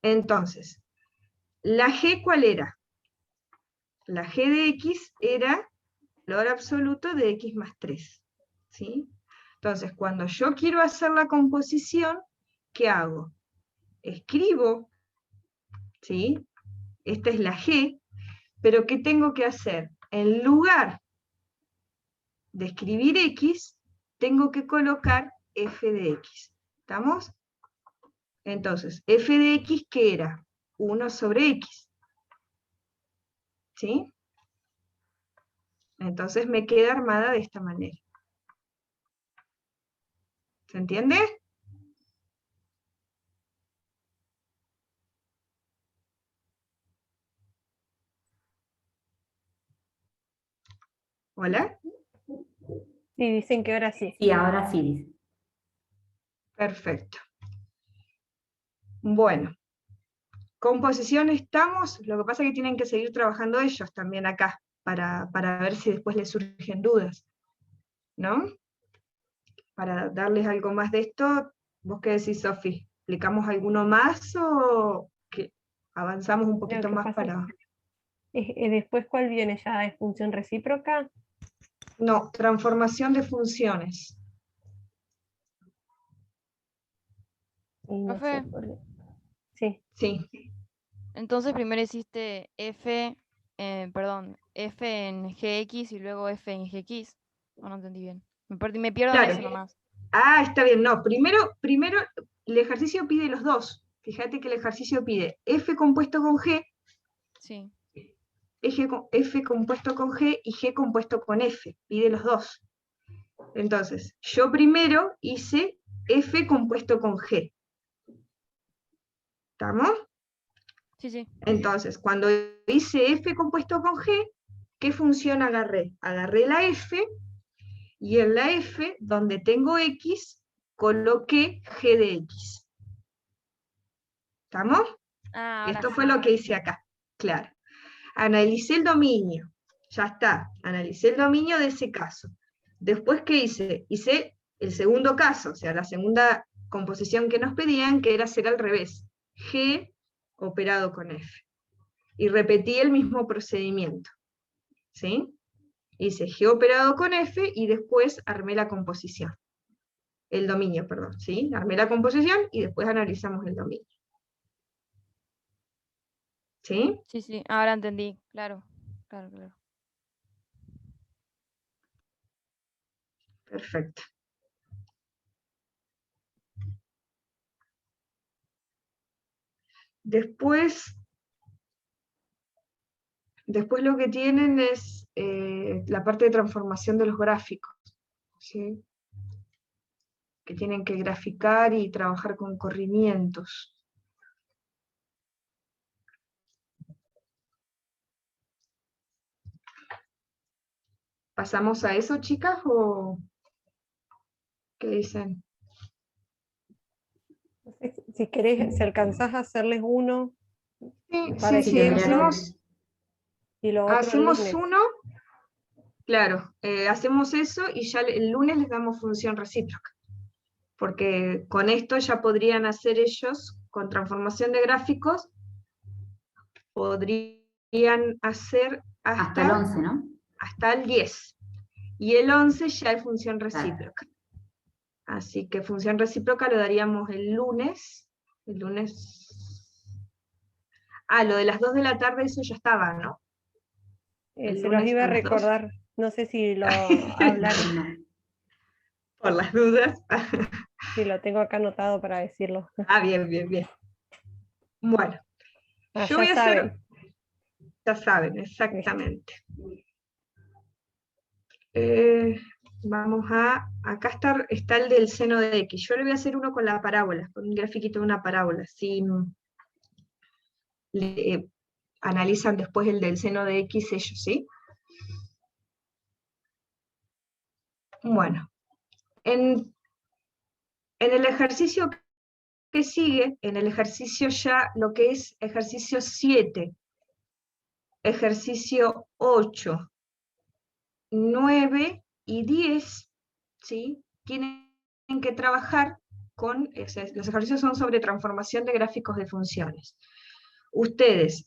Entonces, ¿la G cuál era? La G de X era valor absoluto de X más 3, ¿sí? Entonces, cuando yo quiero hacer la composición, ¿qué hago? Escribo, ¿sí? Esta es la G, pero ¿qué tengo que hacer? En lugar de escribir X, tengo que colocar F de X. ¿Estamos? Entonces, F de X, ¿qué era? 1 sobre X. ¿Sí? Entonces me queda armada de esta manera. ¿Se entiende? ¿Hola? Sí, dicen que ahora sí. Sí, ahora sí, dice. Perfecto. Bueno. Composición estamos, lo que pasa es que tienen que seguir trabajando ellos también acá, para ver si después les surgen dudas, ¿no? Para darles algo más de esto, ¿vos qué decís, Sofi? ¿Explicamos alguno más o que avanzamos un poquito más para...? Después, ¿cuál viene ya? ¿Es función recíproca? No, transformación de funciones. Y no sé Profe. por qué. Sí. Sí. Entonces primero hiciste F en Gx y luego F en Gx. No entendí bien. Me pierdo en Claro. eso nomás. Ah, está bien, no. Primero, el ejercicio pide los dos. Fíjate que el ejercicio pide F compuesto con G, Sí. F compuesto con G y G compuesto con F. Pide los dos. Entonces, yo primero hice F compuesto con G. ¿Estamos? Sí, sí. Entonces, cuando hice F compuesto con G, ¿qué función agarré? Agarré la F, y en la F, donde tengo X, coloqué G de X. ¿Estamos? Ah, Y ahora esto sí. fue lo que hice acá. Claro. Analicé el dominio. Ya está. Analicé el dominio de ese caso. Después, ¿qué hice? Hice el segundo caso, o sea, la segunda composición que nos pedían, que era hacer al revés. G operado con F. Y repetí el mismo procedimiento. ¿Sí? Hice G operado con F y después armé la composición. El dominio, perdón. ¿Sí? Armé la composición y después analizamos el dominio. ¿Sí? Sí, sí, ahora entendí. Claro, claro, claro. Perfecto. Después lo que tienen es la parte de transformación de los gráficos, ¿sí? Que tienen que graficar y trabajar con corrimientos. ¿Pasamos a eso, chicas, o qué dicen? Si querés, si alcanzás a hacerles uno, para Sí, ejemplo, y lo otro el hacemos lunes. uno, claro, hacemos eso y ya el lunes les damos función recíproca. Porque con esto ya podrían hacer ellos, con transformación de gráficos, podrían hacer hasta el 11, ¿no? Hasta el 10. Y el 11 ya es función recíproca. Así que función recíproca lo daríamos el lunes. El lunes... Ah, lo de las 2 de la tarde, eso ya estaba, ¿no? Se los iba a recordar, no sé si lo hablaron. Por las dudas. Sí, lo tengo acá anotado para decirlo. Ah, bien, bien, bien. Bueno, yo voy a hacer... Ya saben, exactamente. Vamos a... Acá está el del seno de X. Yo le voy a hacer uno con la parábola, con un grafiquito de una parábola. Si analizan después el del seno de X ellos, ¿sí? Bueno, en el ejercicio que sigue, en el ejercicio ya, lo que es ejercicio 7, ejercicio 8, 9 y 10, ¿sí? Tienen que trabajar con, los ejercicios son sobre transformación de gráficos de funciones. Ustedes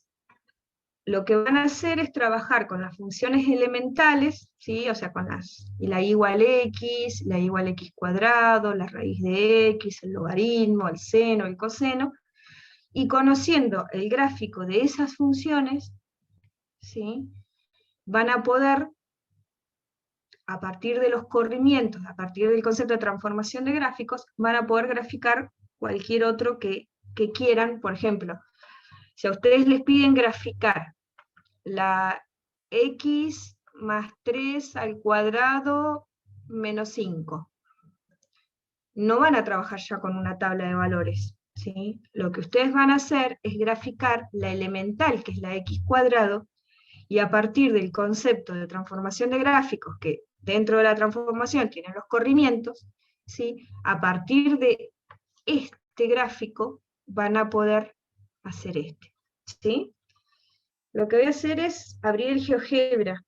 lo que van a hacer es trabajar con las funciones elementales, ¿sí? O sea, con la y igual x, la y igual x cuadrado, la raíz de x, el logaritmo, el seno, el coseno, y conociendo el gráfico de esas funciones, ¿sí? Van a poder, a partir de los corrimientos, a partir del concepto de transformación de gráficos, van a poder graficar cualquier otro que quieran. Por ejemplo, si a ustedes les piden graficar la x más 3 al cuadrado menos 5, no van a trabajar ya con una tabla de valores, ¿sí? Lo que ustedes van a hacer es graficar la elemental, que es la x cuadrado, y a partir del concepto de transformación de gráficos, que dentro de la transformación tienen los corrimientos, ¿sí? A partir de este gráfico van a poder hacer este, ¿sí? Lo que voy a hacer es abrir el GeoGebra,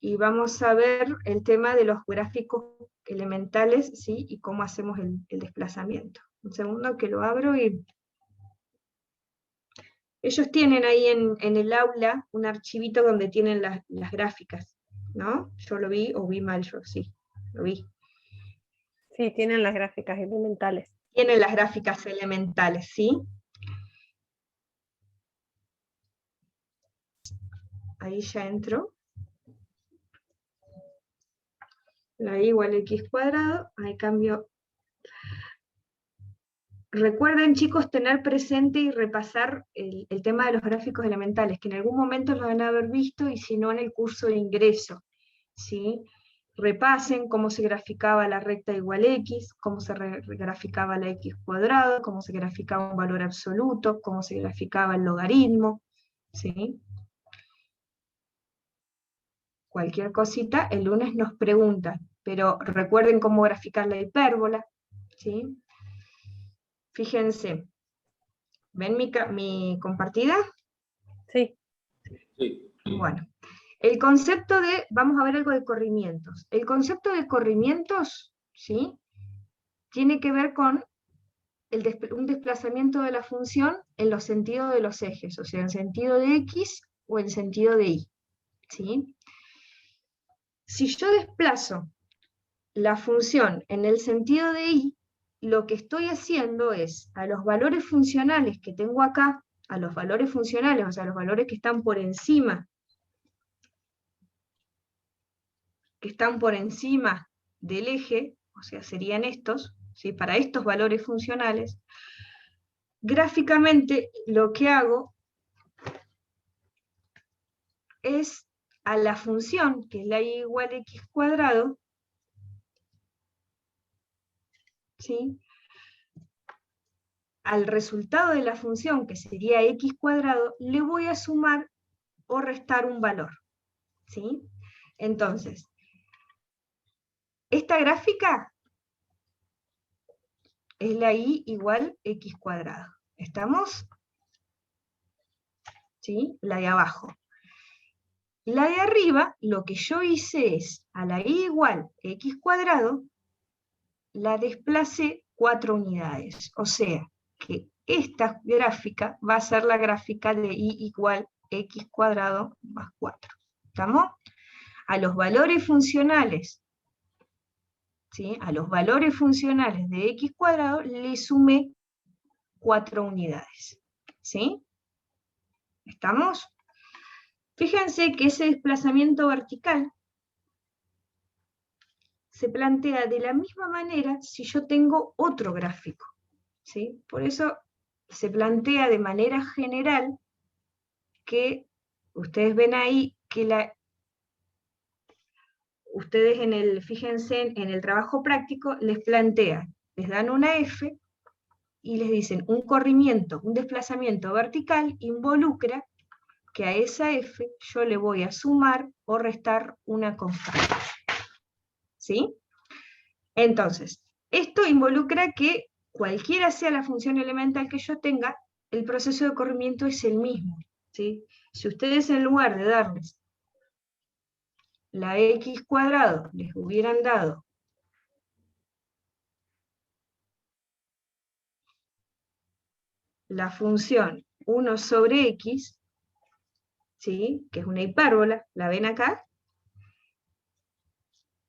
y vamos a ver el tema de los gráficos elementales, ¿sí? Y cómo hacemos el desplazamiento. Un segundo que lo abro y... Ellos tienen ahí en el aula un archivito donde tienen las gráficas, ¿no? Yo lo vi, o vi mal yo, sí, lo vi. Sí, tienen las gráficas elementales. Tienen las gráficas elementales, ¿sí? Ahí ya entro. La y igual a x cuadrado, ahí cambio. Recuerden, chicos, tener presente y repasar el tema de los gráficos elementales, que en algún momento lo van a haber visto, y si no en el curso de ingreso, ¿sí? Repasen cómo se graficaba la recta igual x, cómo se graficaba la x cuadrado, cómo se graficaba un valor absoluto, cómo se graficaba el logaritmo, ¿sí? Cualquier cosita, el lunes nos preguntan, pero recuerden cómo graficar la hipérbola, ¿sí? Fíjense, ¿ven mi compartida? Sí. Sí. Bueno, el concepto de, vamos a ver algo de corrimientos. El concepto de corrimientos, ¿sí? Tiene que ver con un desplazamiento de la función en los sentidos de los ejes, o sea, en sentido de x o en sentido de y, ¿sí? Si yo desplazo la función en el sentido de y, lo que estoy haciendo es, a los valores funcionales que tengo acá, a los valores funcionales, o sea, los valores que están por encima del eje, o sea, serían estos, ¿sí? Para estos valores funcionales, gráficamente lo que hago es a la función, que es la y igual a x cuadrado, ¿sí? Al resultado de la función, que sería x cuadrado, le voy a sumar o restar un valor, ¿sí? Entonces, esta gráfica es la y igual x cuadrado. ¿Estamos? ¿Sí? La de abajo. La de arriba, lo que yo hice es, a la y igual x cuadrado, la desplacé 4 unidades. O sea, que esta gráfica va a ser la gráfica de y igual x cuadrado más 4. ¿Estamos? A los valores funcionales, ¿sí? A los valores funcionales de x cuadrado le sumé 4 unidades. ¿Sí? ¿Estamos? Fíjense que ese desplazamiento vertical se plantea de la misma manera si yo tengo otro gráfico, ¿sí? Por eso se plantea de manera general que ustedes ven ahí que ustedes fíjense en el trabajo práctico, les plantean, les dan una F y les dicen un corrimiento, un desplazamiento vertical involucra que a esa F yo le voy a sumar o restar una constante. ¿Sí? Entonces, esto involucra que cualquiera sea la función elemental que yo tenga, el proceso de corrimiento es el mismo. ¿Sí? Si ustedes en lugar de darles la x cuadrado, les hubieran dado la función 1 sobre x, ¿sí? Que es una hipérbola, ¿la ven acá?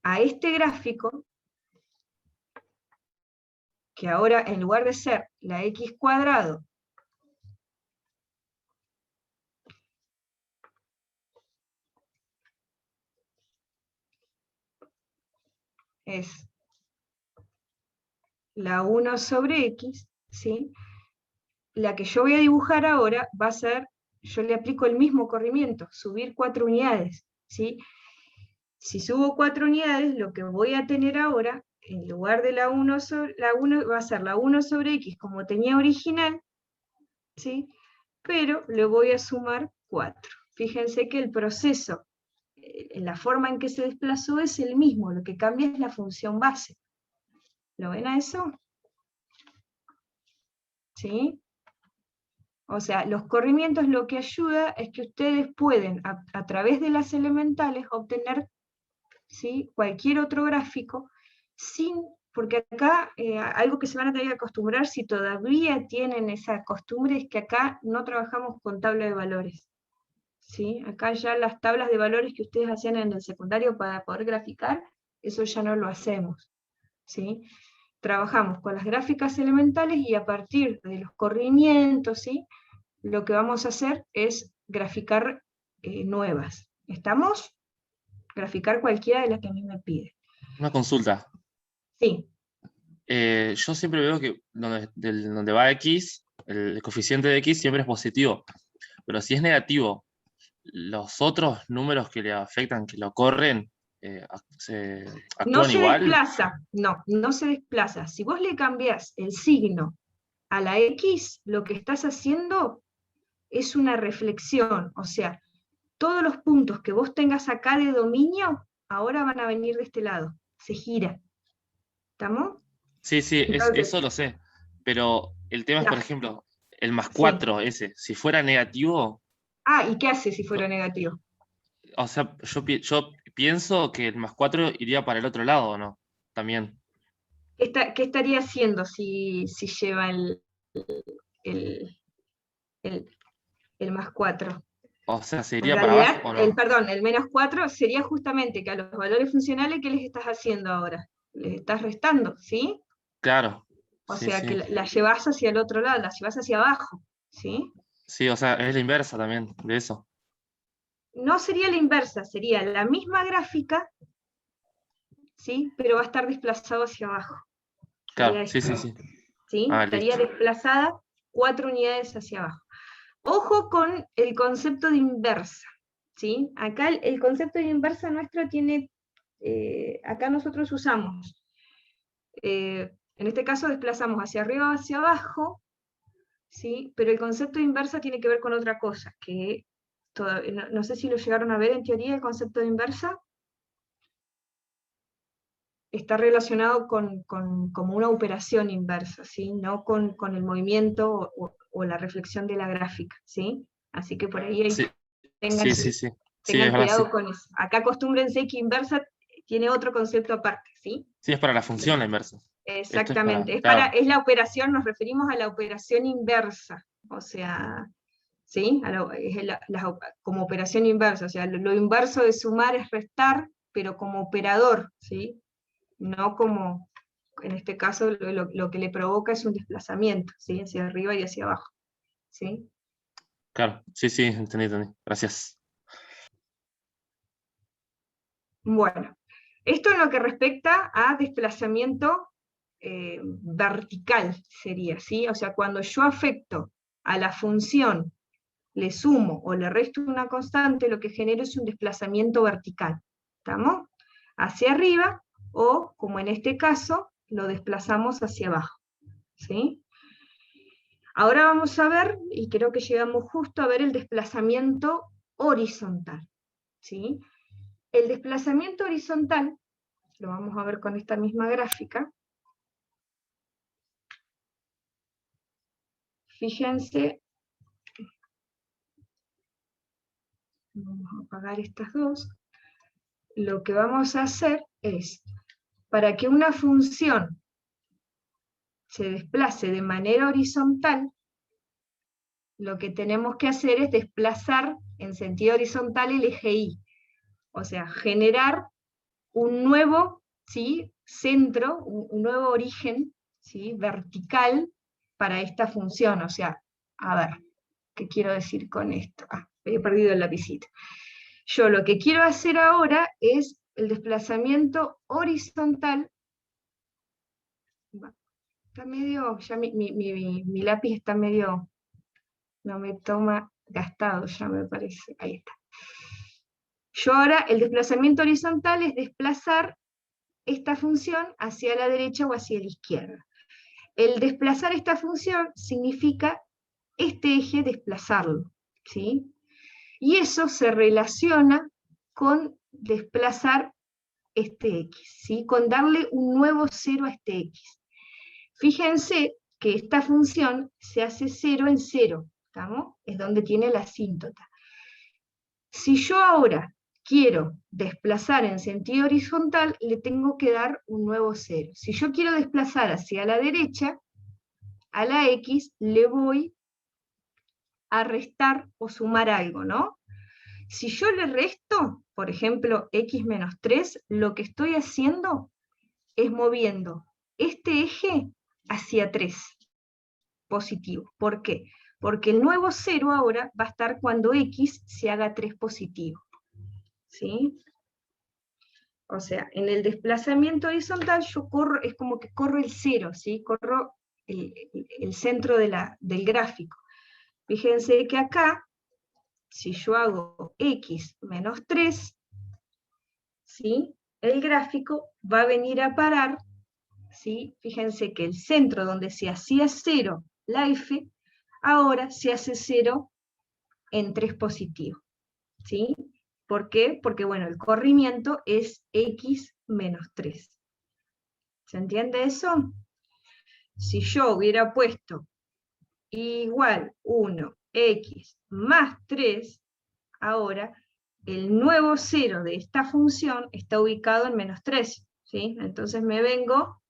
A este gráfico, que ahora en lugar de ser la x cuadrado es la 1 sobre x, ¿sí? La que yo voy a dibujar ahora va a ser, yo le aplico el mismo corrimiento, subir 4 unidades, ¿sí? Si subo 4 unidades, lo que voy a tener ahora, en lugar de la 1 va a ser la 1 sobre x como tenía original, ¿sí? Pero le voy a sumar 4. Fíjense que el proceso, en la forma en que se desplazó es el mismo, lo que cambia es la función base. ¿Lo ven a eso? ¿Sí? O sea, los corrimientos lo que ayuda es que ustedes pueden, a través de las elementales, obtener, ¿sí?, cualquier otro gráfico, porque acá algo que se van a tener que acostumbrar, si todavía tienen esa costumbre, es que acá no trabajamos con tabla de valores. ¿Sí? Acá ya las tablas de valores que ustedes hacían en el secundario para poder graficar, eso ya no lo hacemos. ¿Sí? trabajamos con las gráficas elementales y a partir de los corrimientos, ¿sí? Lo que vamos a hacer es graficar nuevas. ¿Estamos? Graficar cualquiera de las que a mí me pide. Una consulta. Sí. Yo siempre veo que donde va X, el coeficiente de X siempre es positivo. Pero si es negativo, los otros números que le afectan, que lo corren, se actúan no se igual. Desplaza, no se desplaza. Si vos le cambiás el signo a la X, lo que estás haciendo es una reflexión, o sea, todos los puntos que vos tengas acá de dominio, ahora van a venir de este lado, se gira. ¿Estamos? Sí, Entonces, eso lo sé, pero el tema es, por ejemplo, el más Sí. 4 ese, si fuera negativo, ¿Y qué hace si fuera negativo? o sea, yo pienso que el más 4 iría para el otro lado, ¿no? También. ¿Qué estaría haciendo si lleva el más 4? O sea, ¿se En iría para realidad, abajo o no? perdón, el menos 4 sería justamente que a los valores funcionales, ¿qué les estás haciendo ahora? Les estás restando, ¿sí? Claro. O Sí, sea, sí. que la llevas hacia el otro lado, la llevas hacia abajo, ¿sí? Sí, o sea, es la inversa también de eso. No sería la inversa, sería la misma gráfica, ¿sí? Pero va a estar desplazado hacia abajo. Claro, Sería sí. esto, ¿sí? Estaría Listo. desplazada 4 unidades hacia abajo. Ojo con el concepto de inversa, ¿sí? Acá el concepto de inversa nuestro tiene, acá nosotros usamos, en este caso desplazamos hacia arriba o hacia abajo, ¿sí? Pero el concepto de inversa tiene que ver con otra cosa, que no sé si lo llegaron a ver en teoría, el concepto de inversa. Está relacionado como una operación inversa, ¿sí? No con el movimiento o la reflexión de la gráfica, ¿sí? Así que por ahí tengan es verdad, cuidado sí. con eso. Acá acostúmbrense que inversa tiene otro concepto aparte, ¿sí? Sí, es para la función la inversa. Exactamente, claro. es la operación, nos referimos a la operación inversa, o sea, ¿sí? Como operación inversa, o sea, lo inverso de sumar es restar, pero como operador, ¿sí? No como, en este caso, lo que le provoca es un desplazamiento, ¿sí? Hacia arriba y hacia abajo, ¿sí? Claro, sí, entendí. Gracias. Bueno, esto en lo que respecta a desplazamiento vertical sería, ¿sí? O sea, cuando yo afecto a la función, le sumo o le resto una constante, lo que genero es un desplazamiento vertical, ¿estamos? Hacia arriba, o, como en este caso, lo desplazamos hacia abajo, ¿sí? Ahora vamos a ver, y creo que llegamos justo a ver el desplazamiento horizontal, ¿sí? El desplazamiento horizontal, lo vamos a ver con esta misma gráfica. Fíjense, vamos a apagar estas dos. Lo que vamos a hacer es, para que una función se desplace de manera horizontal, lo que tenemos que hacer es desplazar en sentido horizontal el eje Y. O sea, generar un nuevo, ¿sí?, centro, un nuevo origen, ¿sí?, vertical para esta función. O sea, a ver, ¿qué quiero decir con esto? He perdido el lapicito. Yo lo que quiero hacer ahora es el desplazamiento horizontal. Está medio, ya mi lápiz está medio, no me toma, gastado ya me parece, ahí está. Yo ahora, el desplazamiento horizontal es desplazar esta función hacia la derecha o hacia la izquierda. El desplazar esta función significa este eje desplazarlo, ¿sí? Y eso se relaciona con desplazar este X, ¿sí?, con darle un nuevo cero a este X. Fíjense que esta función se hace 0 en 0, ¿estamos? Es donde tiene la asíntota. Si yo ahora quiero desplazar en sentido horizontal, le tengo que dar un nuevo 0. Si yo quiero desplazar hacia la derecha, a la X le voy a restar o sumar algo, ¿no? Si yo le resto, por ejemplo, X menos 3, lo que estoy haciendo es moviendo este eje hacia 3 positivo. ¿Por qué? Porque el nuevo 0 ahora va a estar cuando X se haga 3 positivo. ¿Sí? O sea, en el desplazamiento horizontal yo corro, es como que corro el 0, ¿sí? Corro el centro del gráfico. Fíjense que acá, si yo hago X menos 3, ¿sí? El gráfico va a venir a parar, ¿sí? Fíjense que el centro donde se hacía 0 la F, ahora se hace 0 en 3 positivo, ¿sí? ¿Por qué? Porque, bueno, el corrimiento es X menos 3. ¿Se entiende eso? Si yo hubiera puesto igual 1x más 3, ahora el nuevo 0 de esta función está ubicado en menos 3, ¿sí? Entonces me vengo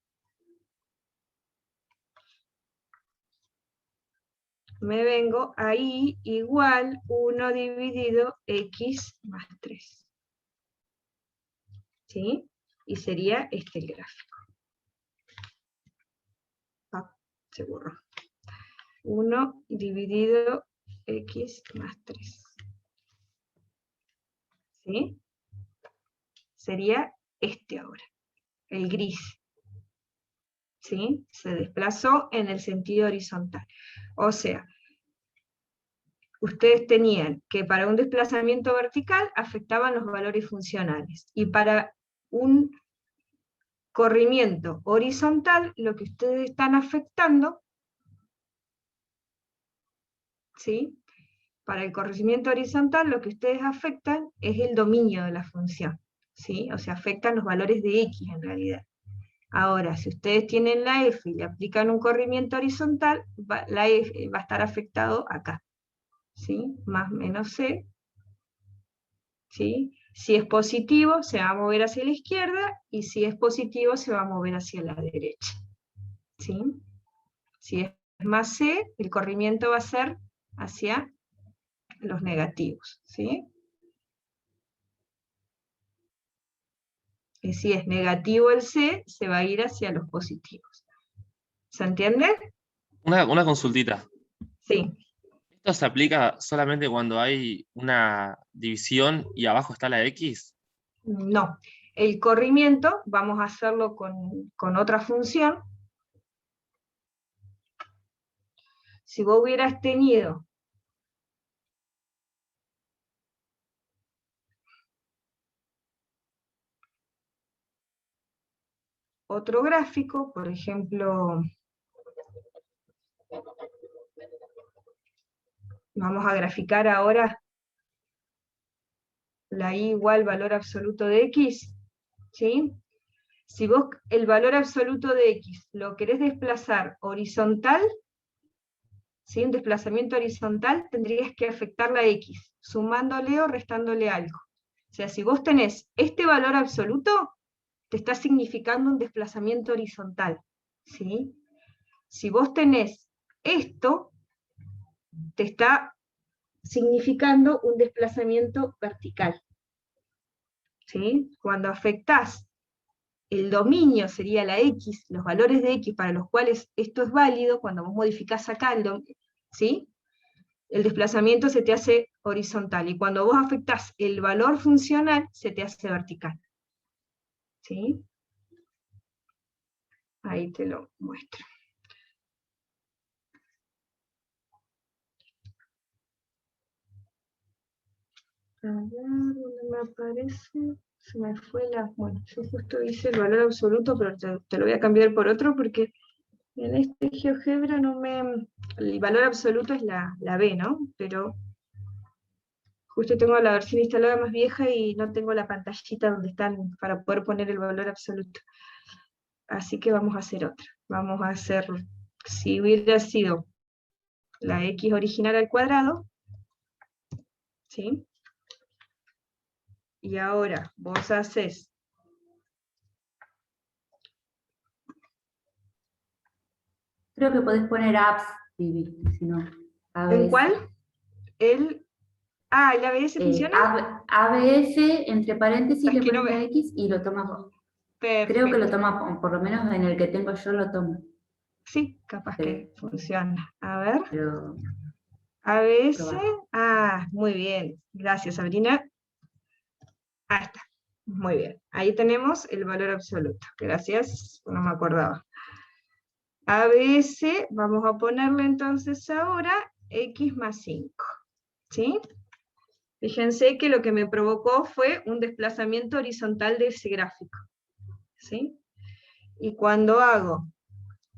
ahí igual 1 dividido x más 3. ¿Sí? Y sería este el gráfico. Se borró. 1 dividido x más 3. ¿Sí? Sería este ahora, el gris. ¿Sí? Se desplazó en el sentido horizontal. O sea, ustedes tenían que para un desplazamiento vertical afectaban los valores funcionales, y para un corrimiento horizontal lo que ustedes están afectando, ¿sí? Para el corrimiento horizontal lo que ustedes afectan es el dominio de la función, ¿sí? O sea, afectan los valores de x en realidad. Ahora, si ustedes tienen la f y le aplican un corrimiento horizontal, la f va a estar afectado acá, ¿sí? Más menos c, ¿sí? Si es positivo, se va a mover hacia la izquierda, y si es positivo, se va a mover hacia la derecha, ¿sí? Si es más c, el corrimiento va a ser hacia los negativos, ¿sí? Y si es negativo el c, se va a ir hacia los positivos. ¿Se entiende? Una consultita. Sí. ¿Esto se aplica solamente cuando hay una división y abajo está la X? No. El corrimiento, vamos a hacerlo con otra función. Si vos hubieras tenido otro gráfico, por ejemplo, vamos a graficar ahora la y igual valor absoluto de x, ¿sí? Si vos el valor absoluto de x lo querés desplazar horizontal, ¿sí? Un desplazamiento horizontal, tendrías que afectar la x, sumándole o restándole algo. O sea, si vos tenés este valor absoluto, te está significando un desplazamiento horizontal, ¿sí? Si vos tenés esto, te está significando un desplazamiento vertical, ¿sí? Cuando afectás el dominio, sería la x, los valores de x para los cuales esto es válido, cuando vos modificás acá ¿sí? El desplazamiento se te hace horizontal, y cuando vos afectás el valor funcional, se te hace vertical, ¿sí? Ahí te lo muestro. A ver, ¿dónde me aparece? Se me fue bueno, yo justo hice el valor absoluto, pero te lo voy a cambiar por otro, porque en este GeoGebra el valor absoluto es la B, ¿no? Pero justo tengo la versión instalada más vieja y no tengo la pantallita donde están para poder poner el valor absoluto. Así que vamos a hacer otra. Vamos a hacer, si hubiera sido la x original al cuadrado, ¿sí? Y ahora vos haces creo que podés poner apps, Vivi, si no. ABS. ¿En cuál? ¿El ABS funciona? ABS, entre paréntesis, Es le que no pones la X y lo tomas vos. Creo que lo toma, por lo menos en el que tengo yo lo tomo. Sí, capaz que funciona. A ver. Pero... ABS. Ah, muy bien. Gracias, Sabrina. Ahí está. Muy bien. Ahí tenemos el valor absoluto. Gracias, no me acordaba. ABS, vamos a ponerle entonces ahora X más 5. ¿Sí? Fíjense que lo que me provocó fue un desplazamiento horizontal de ese gráfico. ¿Sí? Y cuando hago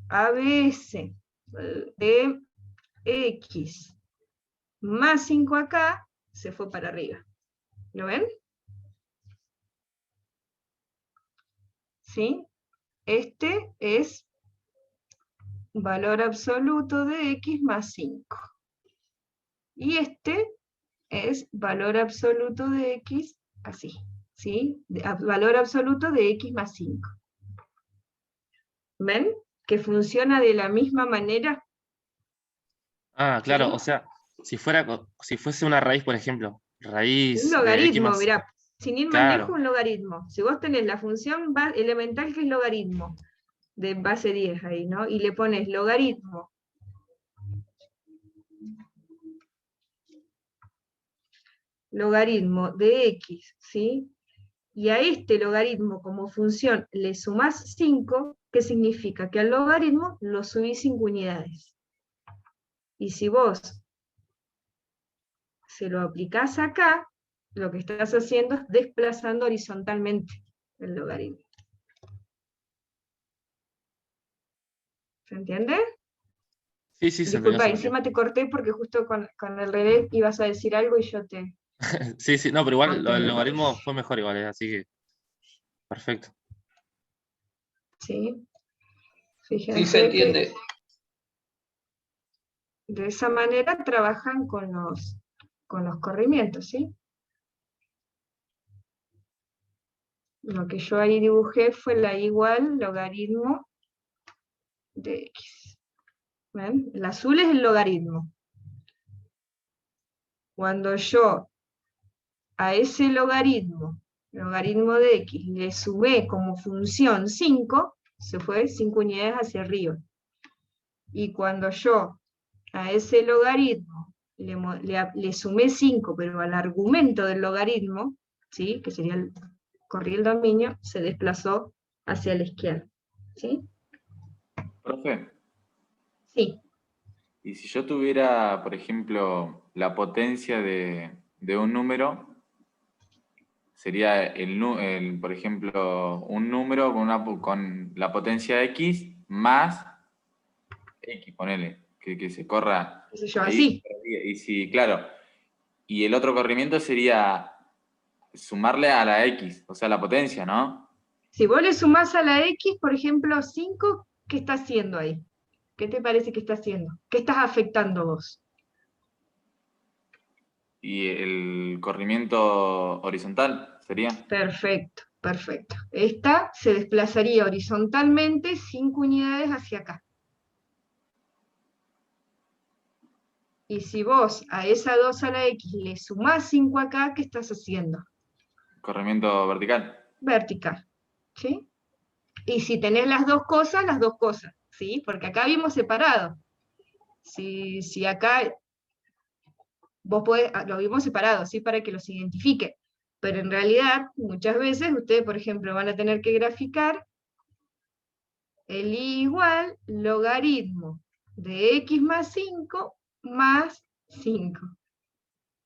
ABS de X más 5 acá, se fue para arriba. ¿Lo ven? ¿Sí? Este es valor absoluto de X más 5. Y este es valor absoluto de X así. ¿Sí? Valor absoluto de X más 5. ¿Ven? Que funciona de la misma manera. Ah, claro, ¿Sí? o sea, si fuese una raíz, por ejemplo, Un raíz de X logaritmo, más... mirá. Sin ir más Claro, lejos, un logaritmo. Si vos tenés la función elemental que es logaritmo, de base 10 ahí, ¿no? Y le pones logaritmo de X, ¿sí? Y a este logaritmo como función le sumás 5, ¿qué significa? Que al logaritmo lo subís 5 unidades. Y si vos se lo aplicás acá, lo que estás haciendo es desplazando horizontalmente el logaritmo. ¿Se entiende? sí, se entendió, Disculpa, se entendió. encima te corté porque justo con el revés ibas a decir algo y yo te... Sí, no, pero igual el logaritmo fue mejor igual, así que perfecto. Sí. Sí, Fíjense se entiende. que de esa manera trabajan con los corrimientos, ¿sí? Lo que yo ahí dibujé fue la igual logaritmo de X. ¿Ven? El azul es el logaritmo. Cuando yo a ese logaritmo de X, le sumé como función 5, se fue 5 unidades hacia arriba. Y cuando yo a ese logaritmo le sumé 5, pero al argumento del logaritmo, ¿sí? Que sería corrí el dominio, se desplazó hacia la izquierda. ¿Sí? Profe. Sí. Y si yo tuviera, por ejemplo, la potencia de un número, sería por ejemplo, un número con la potencia x más x, ponele, que se corra ahí. Así. Y si, claro, y el otro corrimiento sería sumarle a la x, o sea, la potencia, ¿no? Si vos le sumás a la x, por ejemplo, 5, ¿qué está haciendo ahí? ¿Qué te parece que está haciendo? ¿Qué estás afectando vos? Y el corrimiento horizontal sería. Perfecto, perfecto. Esta se desplazaría horizontalmente 5 unidades hacia acá. Y si vos a esa 2 a la x le sumás 5 acá, ¿qué estás haciendo? Corrimiento vertical. Vertical, ¿sí? Y si tenés las dos cosas, ¿sí? Porque acá vimos separado. Si acá vos podés, lo vimos separado, ¿sí? Para que los identifique. Pero en realidad, muchas veces, ustedes, por ejemplo, van a tener que graficar el I igual logaritmo de X más 5 más 5.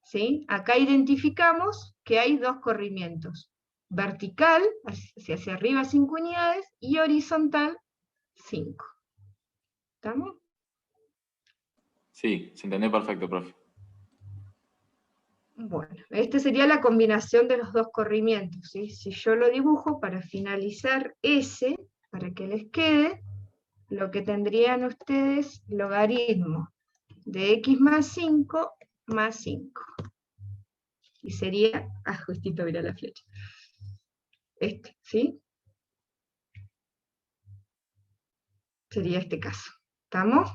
¿Sí? Acá identificamos que hay dos corrimientos. Vertical, hacia arriba 5 unidades, y horizontal 5. ¿Estamos? Sí, se entendió perfecto, profe. Bueno, esta sería la combinación de los dos corrimientos, ¿sí? Si yo lo dibujo para finalizar ese, para que les quede, lo que tendrían ustedes, logaritmo de X más 5 más 5. Y sería, justito mira la flecha. ¿Sí? Sería este caso. ¿Estamos?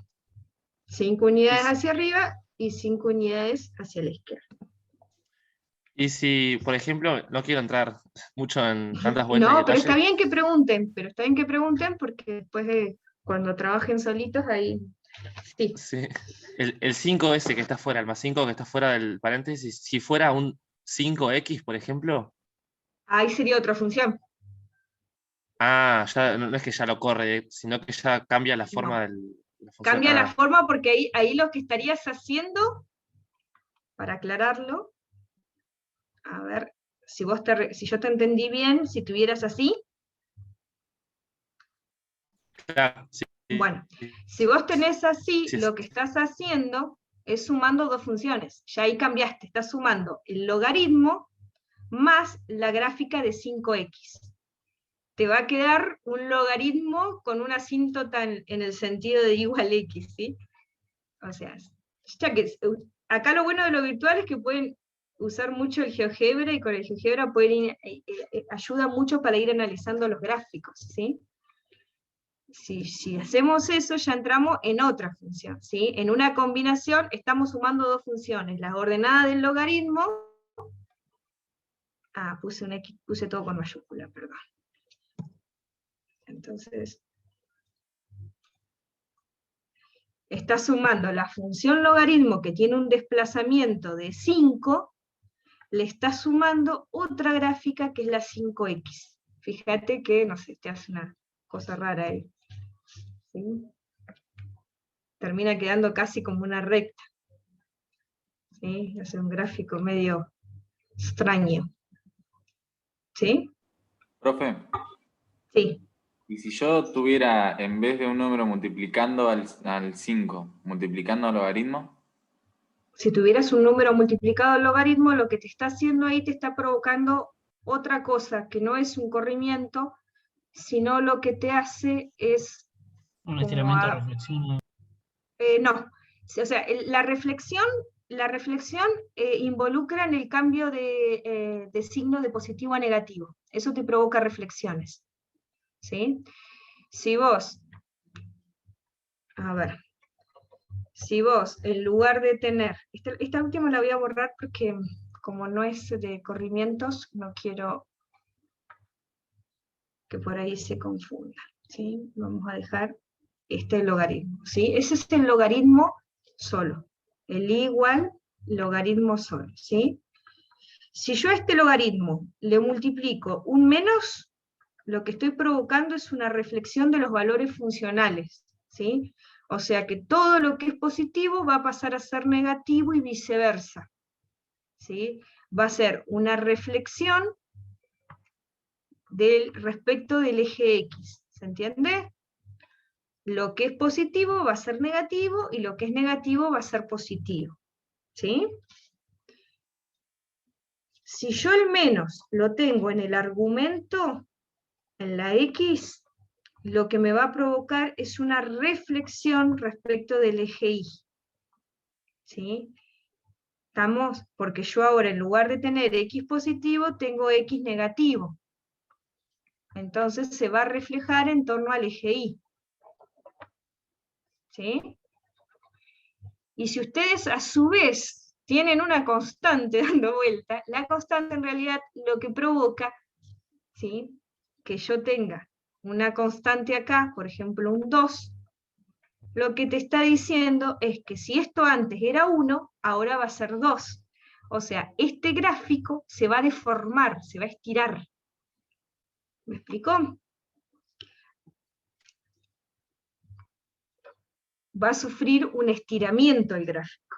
5 unidades hacia arriba y 5 unidades hacia la izquierda. Y si, por ejemplo, no quiero entrar mucho en tantas vueltas y No, pero está detalles. bien que pregunten porque después cuando trabajen solitos ahí, sí. Sí. El 5 ese que está fuera, el más 5 que está fuera del paréntesis, si fuera un 5x, por ejemplo, Ahí sería otra función. ya no es que ya lo corre, sino que ya cambia la forma No. de la función. Cambia la forma porque ahí lo que estarías haciendo, para aclararlo, a ver, si yo te entendí bien, si tuvieras así, Claro, sí. bueno, si vos tenés así, Sí, lo que estás haciendo es sumando dos funciones. Ya ahí cambiaste, estás sumando el logaritmo más la gráfica de 5x. Te va a quedar un logaritmo con una asíntota en el sentido de igual x, ¿sí? O sea, ya que acá lo bueno de lo virtual es que pueden usar mucho el GeoGebra y con el GeoGebra pueden ayuda mucho para ir analizando los gráficos, ¿sí? Si hacemos eso, ya entramos en otra función, ¿sí? En una combinación estamos sumando dos funciones, las ordenadas del logaritmo, puse todo con mayúscula, perdón. Entonces, está sumando la función logaritmo que tiene un desplazamiento de 5, le está sumando otra gráfica que es la 5x. Fíjate que, no sé, te hace una cosa rara ahí. ¿Sí? Termina quedando casi como una recta. ¿Sí? Es un gráfico medio extraño. ¿Sí? Profe. Sí. Y si yo tuviera, en vez de un número multiplicando al 5, multiplicando al logaritmo. Si tuvieras un número multiplicado al logaritmo, lo que te está haciendo ahí te está provocando otra cosa, que no es un corrimiento, sino lo que te hace es... Un estiramiento de reflexión. No, o sea, la reflexión involucra en el cambio de signo de positivo a negativo. Eso te provoca reflexiones. ¿Sí? Si vos, a ver, si vos en lugar de tener, esta última la voy a borrar porque como no es de corrimientos, no quiero que por ahí se confunda. ¿Sí? Vamos a dejar este logaritmo. ¿Sí? Ese es el logaritmo solo. El igual logaritmo solo. ¿Sí? Si yo a este logaritmo le multiplico un menos, lo que estoy provocando es una reflexión de los valores funcionales. ¿Sí? O sea que todo lo que es positivo va a pasar a ser negativo y viceversa. ¿Sí? Va a ser una reflexión respecto del eje X. ¿Se entiende? Lo que es positivo va a ser negativo y lo que es negativo va a ser positivo. ¿Sí? Si yo el menos lo tengo en el argumento, en la X, lo que me va a provocar es una reflexión respecto del eje Y. ¿Sí? ¿Estamos? Porque yo ahora en lugar de tener X positivo, tengo X negativo. Entonces se va a reflejar en torno al eje Y. ¿Sí? Y si ustedes a su vez tienen una constante dando vuelta, la constante en realidad lo que provoca, ¿sí?, que yo tenga una constante acá, por ejemplo un 2, lo que te está diciendo es que si esto antes era 1, ahora va a ser 2. O sea, este gráfico se va a deformar, se va a estirar. ¿Me explicó? Va a sufrir un estiramiento el gráfico.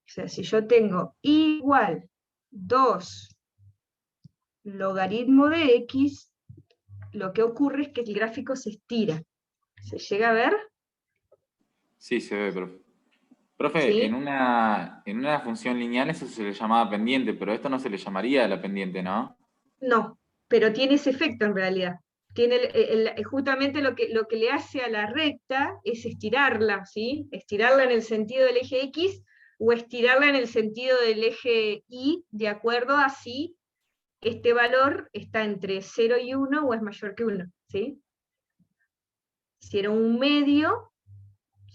O sea, si yo tengo igual 2 logaritmo de x, lo que ocurre es que el gráfico se estira. ¿Se llega a ver? Sí, se ve, profe. Profe, ¿Sí? en una función lineal eso se le llamaba pendiente, pero esto no se le llamaría la pendiente, ¿no? No, pero tiene ese efecto en realidad. Tiene justamente lo que le hace a la recta es estirarla, ¿sí? Estirarla en el sentido del eje X o estirarla en el sentido del eje Y, de acuerdo a si este valor está entre 0 y 1 o es mayor que 1, ¿sí? Si era un medio,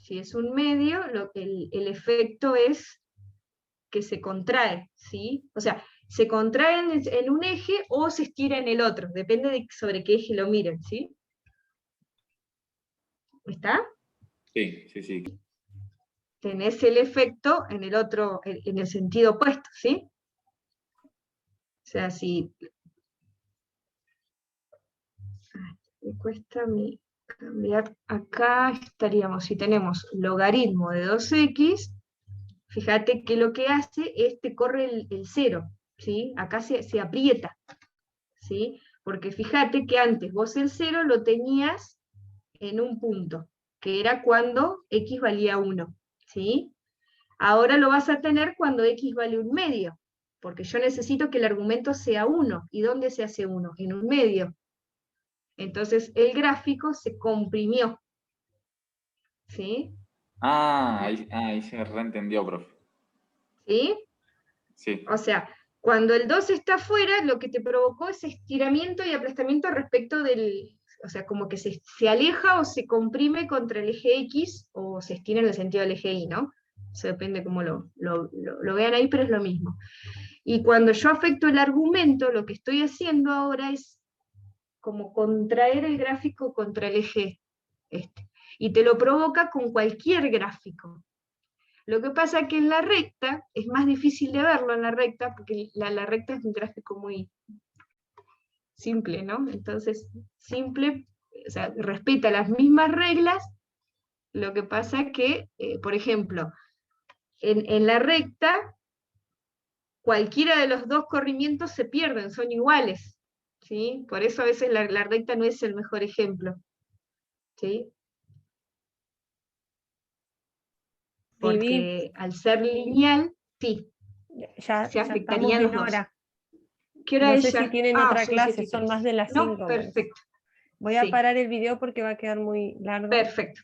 si es un medio, el efecto es que se contrae, ¿sí? O sea, se contrae en un eje o se estira en el otro, depende de sobre qué eje lo miren, ¿sí? ¿Está? Sí, sí, sí. Tenés el efecto en el otro, en el sentido opuesto, ¿sí? O sea, si... Me cuesta a mí cambiar acá, estaríamos, si tenemos logaritmo de 2x, fíjate que lo que hace es te corre el 0, ¿sí? Acá se aprieta, ¿sí? Porque fíjate que antes vos el 0 lo tenías en un punto, que era cuando x valía 1, ¿sí? Ahora lo vas a tener cuando x vale 1/2, porque yo necesito que el argumento sea 1. ¿Y dónde se hace 1? En 1/2. Entonces el gráfico se comprimió, ¿sí? Ahí se reentendió, profe. ¿Sí? Sí. O sea, cuando el 2 está afuera, lo que te provocó es estiramiento y aplastamiento respecto del... O sea, como que se aleja o se comprime contra el eje X, o se estira en el sentido del eje Y, ¿no? Eso depende cómo lo vean ahí, pero es lo mismo. Y cuando yo afecto el argumento, lo que estoy haciendo ahora es como contraer el gráfico contra el eje este. Y te lo provoca con cualquier gráfico. Lo que pasa es que en la recta, es más difícil de verlo en la recta, porque la recta es un gráfico muy simple, ¿no? Entonces, simple, o sea, respeta las mismas reglas, lo que pasa es que, por ejemplo, en la recta, cualquiera de los dos corrimientos se pierden, son iguales, ¿sí? Por eso a veces la recta no es el mejor ejemplo, ¿sí? Porque al ser lineal, sí, Ya se estamos afectarían en los dos. hora. ¿Qué hora No es sé ya? si tienen Ah, otra son clase, son 7:03. más de las No, 5. perfecto. Voy a Sí. parar el video porque va a quedar muy largo. Perfecto.